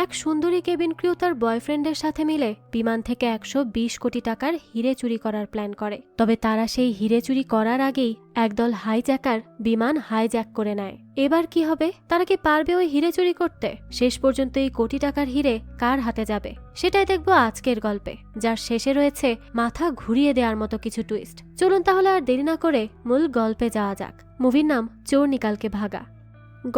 এক সুন্দরী cabin crew তার বয়ফ্রেন্ডের সাথে মিলে বিমান থেকে 120 কোটি টাকার হিরে চুরি করার প্ল্যান করে। তবে তারা সেই হিরে চুরি করার আগেই একদল হাইজ্যাকার বিমান হাইজ্যাক করে নেয়। এবার কি হবে? তারা কি পারবে ওই হিরে চুরি করতে? শেষ পর্যন্ত এই কোটি টাকার হিরে কার হাতে যাবে সেটাই দেখবো আজকের গল্পে, যার শেষে রয়েছে মাথা ঘুরিয়ে দেওয়ার মতো কিছু টুইস্ট। চলুন তাহলে আর দেরি না করে মূল গল্পে যাওয়া যাক। মুভির নাম চোর নিকালকে ভাগা।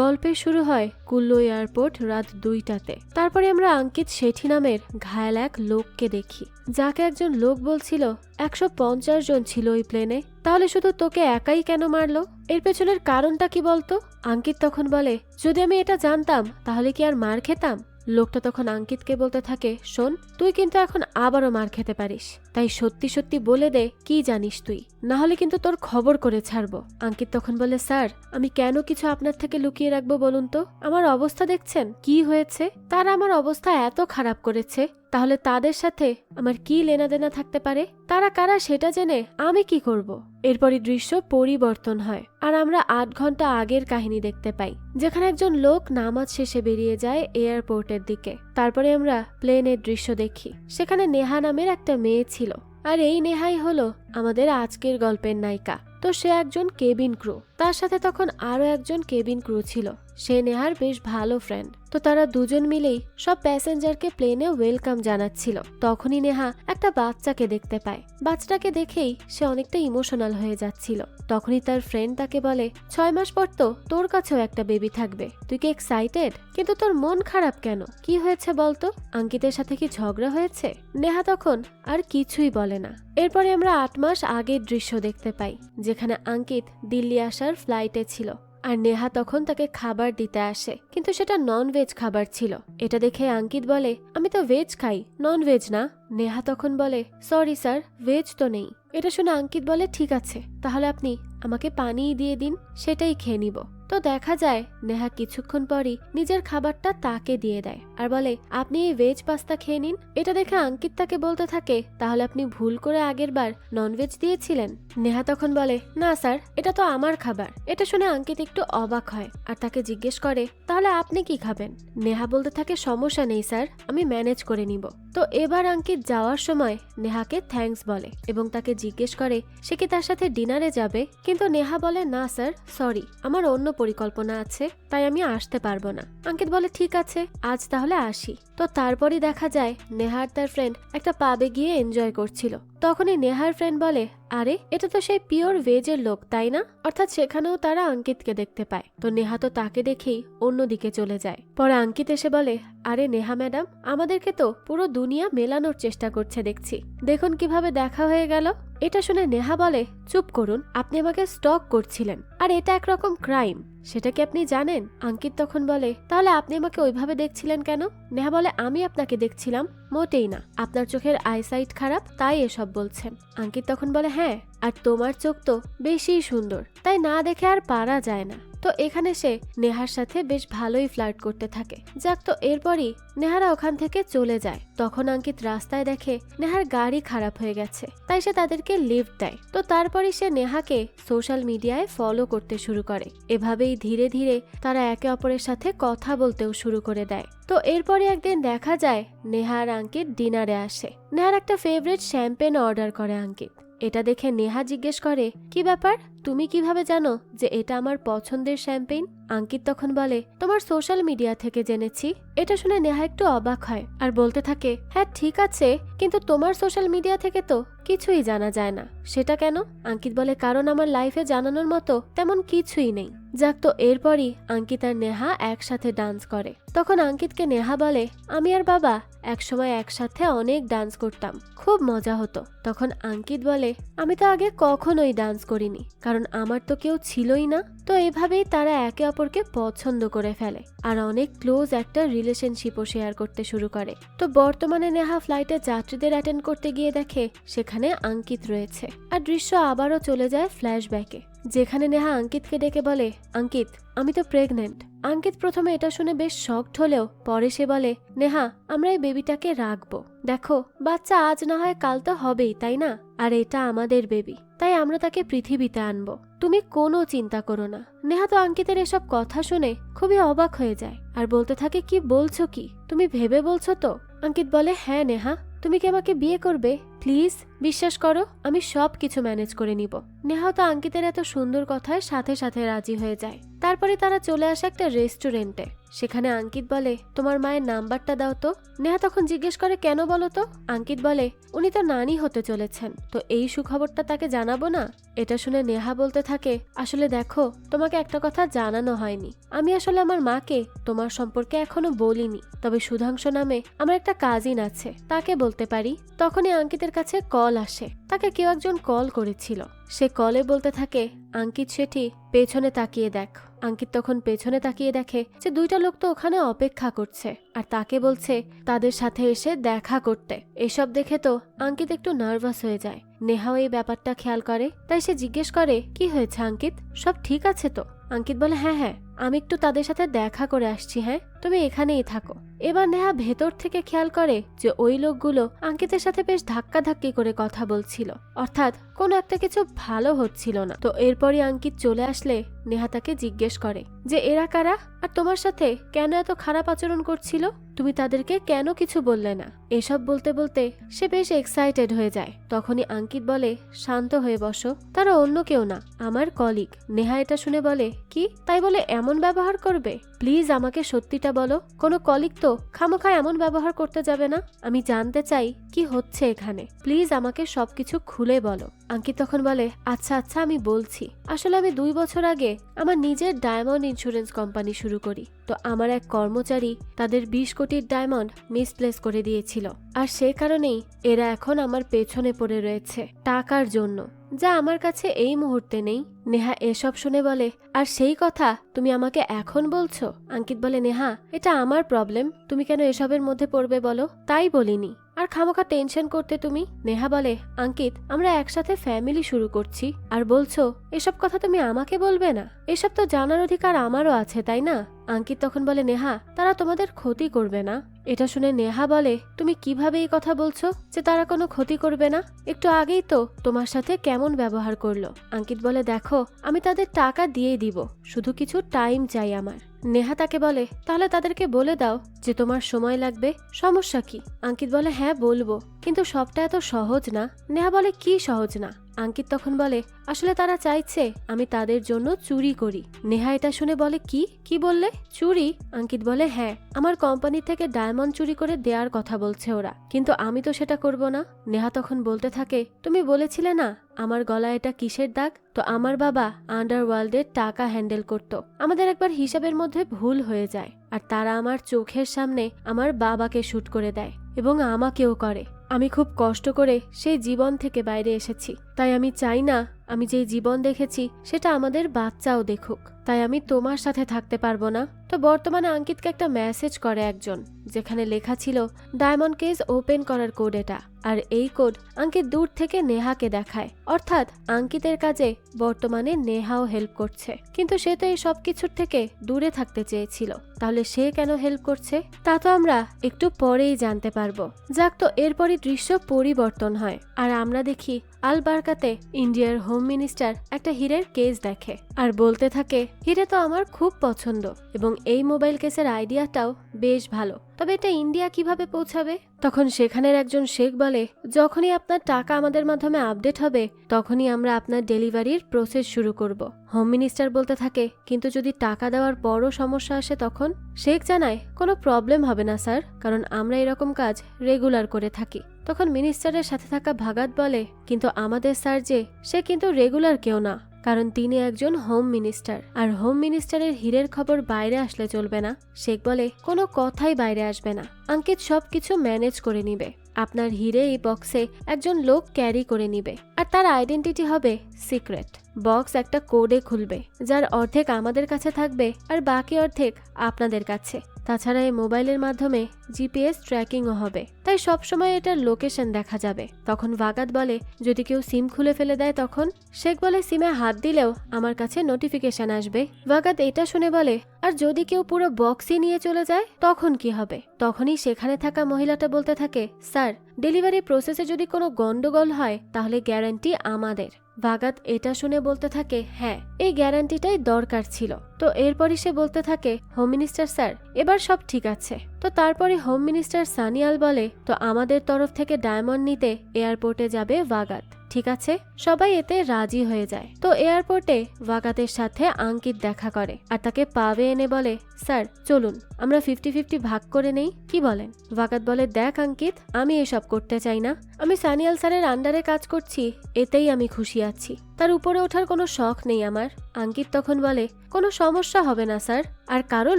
গল্পের শুরু হয় কুল্লু এয়ারপোর্ট রাত 2টাতে। তারপরে আমরা অঙ্কিত শেঠি নামের ঘায়াল এক লোককে দেখি, যাকে একজন লোক বলছিল 150 জন ছিল ওই প্লেনে। তাহলে শুধু তোকে একাই কেন মারলো? এর পেছনের কারণটা কি বলতো? অঙ্কিত তখন বলে, যদি আমি এটা জানতাম তাহলে কি আর মার খেতাম? লোকটা তখন অঙ্কিতকে বলতে থাকে, শোন, তুই কিন্তু এখন আবারও মার খেতে পারিস, তাই সত্যি সত্যি বলে দে কি জানিস তুই, না হলে কিন্তু তোর খবর করে ছাড়বো। অঙ্কিত তখন বলে, স্যার, আমি কেন কিছু আপনার থেকে লুকিয়ে রাখবো বলুন তো? আমার অবস্থা দেখছেন, কি হয়েছে? তারা আমার অবস্থা এত খারাপ করেছে, তাহলে তাদের সাথে আমার কি লেনাদেনা থাকতে পারে? তারা কারা সেটা জেনে আমি কি করব? এরপরই দৃশ্য পরিবর্তন হয় আর আমরা 8 ঘন্টা আগের কাহিনী দেখতে পাই, যেখানে একজন লোক নামাজ শেষে বেরিয়ে যায় এয়ারপোর্টের দিকে। তারপরে আমরা প্লেনের দৃশ্য দেখি, সেখানে নেহা নামের একটা মেয়ে ছিল, আর এই নেহাই হলো আমাদের আজকের গল্পের নায়িকা। তো সে একজন কেবিন ক্রু, তার সাথে তখন আরো একজন কেবিন ক্রু ছিল, সে নেহার বেশ ভালো ফ্রেন্ড। তো তারা দুজন মিলেই সব প্যাসেঞ্জারকে প্লেনে ওয়েলকাম জানাচ্ছিল। তখনই নেহা একটা বাচ্চাকে দেখতে পায়। বাচ্চাটাকে দেখেই সে অনেকটা ইমোশনাল হয়ে যাচ্ছিল। তখনই তার ফ্রেন্ড তাকে বলে, 6 মাস পর তো তোর কাছেও একটা বেবি থাকবে, তুই কি এক্সাইটেড? কিন্তু তোর মন খারাপ কেন? কি হয়েছে বলতো? অঙ্কিতের সাথে কি ঝগড়া হয়েছে? নেহা তখন আর কিছুই বলে না। এরপরে আমরা 8 মাস আগের দৃশ্য দেখতে পাই, যেখানে অঙ্কিত দিল্লি আসার ফ্লাইটে ছিল আর নেহা তখন তাকে খাবার দিতে আসে, কিন্তু সেটা নন ভেজ খাবার ছিল। এটা দেখে অঙ্কিত বলে, আমি তো ভেজ খাই, নন ভেজ না। নেহা তখন বলে, সরি স্যার, ভেজ তো নেই। এটা শুনে অঙ্কিত বলে, ঠিক আছে, তাহলে আপনি আমাকে পানি দিয়ে দিন, সেটাই খেয়ে নিব। তো দেখা যায় নেহা কিছুক্ষণ পরই নিজের খাবারটা তাকে দিয়ে দেয় আর বলে, আপনি এই ভেজ পাস্তা খেয়ে নিন। এটা দেখে অঙ্কিত তাকে বলতে থাকে, তাহলে আপনি ভুল করে আগের বার ননভেজ দিয়েছিলেন? নেহা তখন বলে, না স্যার, এটা তো আমার খাবার। এটা শুনে অঙ্কিত একটু অবাক হয় আর তাকে জিজ্ঞেস করে, তাহলে আপনি কি খাবেন? নেহা বলতে থাকে, সমস্যা নেই স্যার, আমি ম্যানেজ করে নিব। তো এবার অঙ্কিত যাওয়ার সময় নেহাকে থ্যাঙ্কস বলে এবং তাকে জিজ্ঞেস করে সে কি তার সাথে ডিনারে যাবে, কিন্তু নেহা বলে, না স্যার, সরি, আমার অন্য পরিকল্পনা আছে, তাই আমি আসতে পারবো না। অঙ্কিত বলে, ঠিক আছে, আজ তাহলে আসি। তো তারপরই দেখা যায় নেহা আর তার ফ্রেন্ড একটা পাবে গিয়ে এনজয় করছিল। তখনই নেহার ফ্রেন্ড বলে, আরে এটা তো সেই পিওর ভেজের লোক, তাই না? অর্থাৎ সেখানেও তারা অঙ্কিতকে দেখতে পায়। তো নেহা তো তাকে দেখেই অন্যদিকে চলে যায়। পরে অঙ্কিত এসে বলে, আরে নেহা ম্যাডাম, আমাদেরকে তো পুরো দুনিয়া মেলানোর চেষ্টা করছে দেখছি, দেখুন কিভাবে দেখা হয়ে গেল। এটা শুনে নেহা বলে, চুপ করুন, আপনি আমাকে স্টক করছিলেন আর এটা একরকম ক্রাইম, সেটা কি আপনি জানেন? অঙ্কিত তখন বলে, তাহলে আপনি আমাকে ওইভাবে দেখছিলেন কেন? নেহা বলে, আমি আপনাকে দেখছিলাম? মোটেই না, আপনার চোখের আইসাইট খারাপ, তাই এসব বলছেন। অঙ্কিত তখন বলে, হ্যাঁ, আর তোমার চোখ তো বেশি সুন্দর, তাই না দেখে আর পারা যায় না। তো এখানে সে নেহার সাথে বেশ ভালোই ফ্লার্ট করতে থাকে। যাক, তো এরপরই নেহারা ওখান থেকে চলে যায়। তখন অঙ্কিত রাস্তায় দেখে নেহার গাড়ি খারাপ হয়ে গেছে, তাই সে তাদেরকে লিফট দেয়। তো তারপরই সে নেহাকে সোশ্যাল মিডিয়ায় ফলো করতে শুরু করে। এভাবেই ধীরে ধীরে তারা একে অপরের সাথে কথা বলতেও শুরু করে দেয়। তো এরপরে একদিন দেখা যায় নেহা আর অঙ্কিত ডিনারে আসে। নেহার একটা ফেভারিট শ্যাম্পেন অর্ডার করে অঙ্কিত। এটা দেখে নেহা জিজ্ঞেস করে, কি ব্যাপার, তুমি কিভাবে জানো যে এটা আমার পছন্দের শ্যাম্পেন? অঙ্কিত তখন বলে, তোমার সোশ্যাল মিডিয়া থেকে জেনেছি। এটা শুনে নেহা একটু অবাক হয় আর বলতে থাকে, হ্যাঁ ঠিক আছে, কিন্তু তোমার সোশ্যাল মিডিয়া থেকে তো কিছুই জানা যায় না। সেটা কেন? অঙ্কিত বলে, কারণ আমার লাইফে জানানোর মতো তেমন কিছুই নেই। যাক, তো এরপরই অঙ্কিত আর নেহা একসাথে ডান্স করে। তখন অঙ্কিতকে নেহা বলে, আমি আর বাবা একসময় একসাথে অনেক ডান্স করতাম, খুব মজা হতো। তখন অঙ্কিত বলে, আমি তো আগে কখনোই ডান্স করিনি, কারণ আমার তো কেউ ছিলই না। তো এভাবেই তারা একে অপরকে পছন্দ করে ফেলে আর অনেক ক্লোজ একটা রিলেশনশিপও শেয়ার করতে শুরু করে। তো বর্তমানে নেহা ফ্লাইটে যাত্রীদের অ্যাটেন্ড করতে গিয়ে দেখে সেখানে অঙ্কিত রয়েছে আর দৃশ্য আবারও চলে যায় ফ্ল্যাশব্যাকে, যেখানে নেহা অঙ্কিতকে ডেকে বলে, অঙ্কিত, আমি তো প্রেগনেন্ট। অঙ্কিত প্রথমে এটা শুনে বেশ শকড হলেও পরে সে বলে, নেহা, আমরা এই বেবিটাকে রাখবো, দেখো বাচ্চা আজ না হয় কাল তো হবেই, তাই না? আর এটা আমাদের বেবি, তাই আমরা তাকে পৃথিবীতে আনবো। তুমি কোনো চিন্তা করো না। নেহা তো আঙ্কিতের এসব কথা শুনে খুবই অবাক হয়ে যায় আর বলতে থাকে, কি বলছো কি? তুমি ভেবে বলছো তো? আঙ্কিত বলে, হ্যাঁ নেহা, তুমি কি আমাকে বিয়ে করবে? প্লিজ বিশ্বাস করো, আমি সব কিছু ম্যানেজ করে নিব। নেহা তো আঙ্কিতের এত সুন্দর কথায় সাথে সাথে রাজি হয়ে যায়। তারপরে তারা চলে আসে একটা রেস্টুরেন্টে। সেখানে আঙ্কিত বলে, তোমার মায়ের নাম্বারটা দাও তো। নেহা তখন জিজ্ঞেস করে, কেন বলো তো? আঙ্কিত বলে, উনি তো নানি হতে চলেছেন, তো এই সুখবরটা তাকে জানাবো না? এটা শুনে নেহা বলতে থাকে, আসলে দেখো, তোমাকে একটা কথা জানানো হয়নি। আমি আসলে আমার মাকে তোমার সম্পর্কে এখনো বলিনি, তবে সুধাংশু নামে আমার একটা কাজিন আছে, তাকে বলতে পারি। তখনই আঙ্কিতের কাছে কল আসে। তাকে কেউ একজন কল করেছিল। সে কলে বলতে থাকে, আঙ্কিত শেঠি, পেছনে তাকিয়ে দেখ। আঙ্কিত তখন পেছনে তাকিয়ে দেখে যে দুইটা লোক তো ওখানে অপেক্ষা করছে আর তাকে বলছে তাদের সাথে এসে দেখা করতে। এসব দেখে তো আঙ্কিত একটু নার্ভাস হয়ে যায়। নেহাও এই ব্যাপারটা খেয়াল করে, তাই সে জিজ্ঞেস করে, কি হয়েছে আঙ্কিত, সব ঠিক আছে তো? আঙ্কিত বলে, হ্যাঁ হ্যাঁ, আমি একটু তাদের সাথে দেখা করে আসছি, হ্যাঁ তুমি এখানেই থাকো। এবার নেহা ভেতর থেকে খেয়াল করে যে ওই লোকগুলো আঙ্কিতের সাথে বেশ ধাক্কাধাক্কি করে কথা বলছিল, অর্থাৎ কোনো একটা কিছু ভালো হচ্ছিল না। তো এরপরই আঙ্কিত চলে আসলে নেহা তাকে জিজ্ঞেস করে যে এরা কারা আর তোমার সাথে কেন এত খারাপ আচরণ করছিল, তুমি তাদেরকে কেন কিছু বললে না? এসব বলতে বলতে সে বেশ এক্সাইটেড হয়ে যায়। তখনই আঙ্কিত বলে, শান্ত হয়ে বসো, তারা অন্য কেউ না, আমার কলিগ। নেহা এটা শুনে বলে, কি তাই বলে এমন ব্যবহার করবে? প্লিজ আমাকে সত্যিটা বলো, কোনো কলিগ তো খামোখা এমন ব্যবহার করতে যাবে না। আমি জানতে চাই কি হচ্ছে এখানে, প্লিজ আমাকে সবকিছু খুলে বলো। আঙ্কিত তখন বলে, আচ্ছা আচ্ছা আমি বলছি। আসলে আমি 2 বছর আগে আমার নিজের ডায়মন্ড ইন্স্যুরেন্স কোম্পানি শুরু করি। তো আমার এক কর্মচারী তাদের 20 কোটির ডায়মন্ড মিসপ্লেস করে দিয়েছিল, আর সে কারণেই এরা এখন আমার পেছনে পড়ে রয়েছে টাকার জন্য, যা আমার কাছে এই মুহূর্তে নেই। নেহা এসব শুনে বলে, আর সেই কথা তুমি আমাকে এখন বলছো? আঙ্কিত বলে, নেহা এটা আমার প্রবলেম, তুমি কেন এসবের মধ্যে পড়বে বলো? তাই বলিনি, আর খামোখা টেনশন করতে তুমি। নেহা বলে, আঙ্কিত আমরা একসাথে ফ্যামিলি শুরু করছি আর বলছো এসব কথা তুমি আমাকে বলবে না? এসব তো জানার অধিকার আমারও আছে, তাই না? আঙ্কিত তখন বলে, নেহা তারা তোমাদের ক্ষতি করবে না। এটা শুনে নেহা বলে, তুমি কিভাবে এই কথা বলছো যে তারা কোনো ক্ষতি করবে না? একটু আগেই তো তোমার সাথে কেমন ব্যবহার করলো। আঙ্কিত বলে, দেখো আমি তাদের টাকা দিয়ে দিব, শুধু কিছু টাইম চাই আমার। নেহা তাকে বলে, তাহলে তাদেরকে বলে দাও যে তোমার সময় লাগবে, সমস্যা কি? আঙ্কিত বলে, হ্যাঁ বলবো, কিন্তু সবটা এত সহজ না। নেহা বলে, কি সহজ না? আঙ্কিত তখন বলে, আসলে তারা চাইছে আমি তাদের জন্য চুরি করি। নেহা এটা শুনে বলে, কি বললে? চুরি? আঙ্কিত বলে, হ্যাঁ, আমার কোম্পানি থেকে ডায়মন্ড চুরি করে দেওয়ার কথা বলছে ওরা, কিন্তু আমি তো সেটা করব না। নেহা তখন বলতে থাকে, তুমি বলেছিলে না আমার গলায় এটা কিসের দাগ? তো আমার বাবা আন্ডারওয়ার্ল্ডের টাকা হ্যান্ডেল করত। আমাদের একবার হিসাবের মধ্যে ভুল হয়ে যায় আর তারা আমার চোখের সামনে আমার বাবাকে শুট করে দেয় এবং আমাকেও করে। আমি খুব কষ্ট করে সেই জীবন থেকে বাইরে এসেছি, তাই আমি চাই না আমি যেই জীবন দেখেছি সেটা আমাদের বাচ্চাও দেখুক, তাই আমি তোমার সাথে থাকতে পারবো না। তো বর্তমানে আঙ্কিতকে একটা মেসেজ করে একজন, যেখানে লেখা ছিল ডায়মন্ড কেস ওপেন করার কোড এটা, আর এই কোড আঙ্কিত দূর থেকে নেহাকে দেখায়, অর্থাৎ আঙ্কিতের কাজে বর্তমানে নেহাও হেল্প করছে। কিন্তু সে তো এই সব কিছুর থেকে দূরে থাকতে চেয়েছিল, তাহলে সে কেন হেল্প করছে তা তো আমরা একটু পরেই জানতে পারবো। যাক, তো এরপরই দৃশ্য পরিবর্তন হয় আর আমরা দেখি আলবার্কাতে ইন্ডিয়ার হোম মিনিস্টার একটা হীরের কেস দেখে আর বলতে থাকে, হিরে তো আমার খুব পছন্দ এবং এই মোবাইল কেসের আইডিয়াটাও বেশ ভালো, তবে এটা ইন্ডিয়া কিভাবে পৌঁছাবে? তখন সেখানের একজন শেখ বলে, যখনই আপনার টাকা আমাদের মাধ্যমে আপডেট হবে তখনই আমরা আপনার ডেলিভারির প্রসেস শুরু করব। হোম মিনিস্টার বলতে থাকে, কিন্তু যদি টাকা দেওয়ার পরও সমস্যা আসে তখন? শেখ জানায়, কোনো প্রবলেম হবে না স্যার, কারণ আমরা এরকম কাজ রেগুলার করে থাকি। তখন মিনিস্টারের সাথে থাকা ভাগাত বলে, কিন্তু আমাদের স্যার যে সে কিন্তু রেগুলার কেউ না, কারণ তিনি একজন হোম মিনিস্টার, আর হোম মিনিস্টারের হীরের খবর বাইরে আসলে চলবে না। শেখ বলে, কোনো কথাই বাইরে আসবে না, আঙ্কিত সবকিছু ম্যানেজ করে নিবে। আপনার হীরে এই বক্সে একজন লোক ক্যারি করে নিবে আর তার আইডেন্টিটি হবে সিক্রেট। বক্স একটা কোডে খুলবে, যার অর্ধেক আমাদের কাছে থাকবে আর বাকি অর্ধেক আপনাদের কাছে। তাছাড়া এই মোবাইলের মাধ্যমে জিপিএস ট্র্যাকিংও হবে, তাই সবসময় এটার লোকেশন দেখা যাবে। তখন ভাগাত বলে, যদি কেউ সিম খুলে ফেলে দেয় তখন? শেখ বলে, সিমে হাত দিলেও আমার কাছে নোটিফিকেশন আসবে। ভাগাত এটা শুনে বলে, আর যদি কেউ পুরো বক্সই নিয়ে চলে যায় তখন কি হবে? তখনই সেখানে থাকা মহিলাটা বলতে থাকে, স্যার ডেলিভারি প্রসেসে যদি কোনো গন্ডগোল হয় তাহলে গ্যারান্টি আমাদের। ভাগাত এটা শুনে বলতে থাকে, হ্যাঁ এই গ্যারান্টিটাই দরকার ছিল। তো এরপরই সে বলতে থাকে, হোম মিনিস্টার স্যার এবার সব ঠিক আছে। তো তারপরে হোম মিনিস্টার সানিয়াল বলে, তো আমাদের তরফ থেকে ডায়মন্ড নিতে এয়ারপোর্টে যাবে ভাগাত, ঠিক আছে? সবাই এতে রাজি হয়ে যায়। তো এয়ারপোর্টে ভাগাতের সাথে আঙ্কিত দেখা করে আর তাকে পাবে এনে বলে, স্যার চলুন আমরা 50-50 ভাগ করে নেই, কি বলেন? ভাগাত বলে, দেখ আঙ্কিত, আমি এসব করতে চাই না। আমি সানিয়াল স্যারের আন্ডারে কাজ করছি, এতেই আমি খুশি আছি। তার উপরে ওঠার কোনো শখ নেই আমার। আঙ্কিত তখন বলে, কোনো সমস্যা হবে না স্যার, আর কারো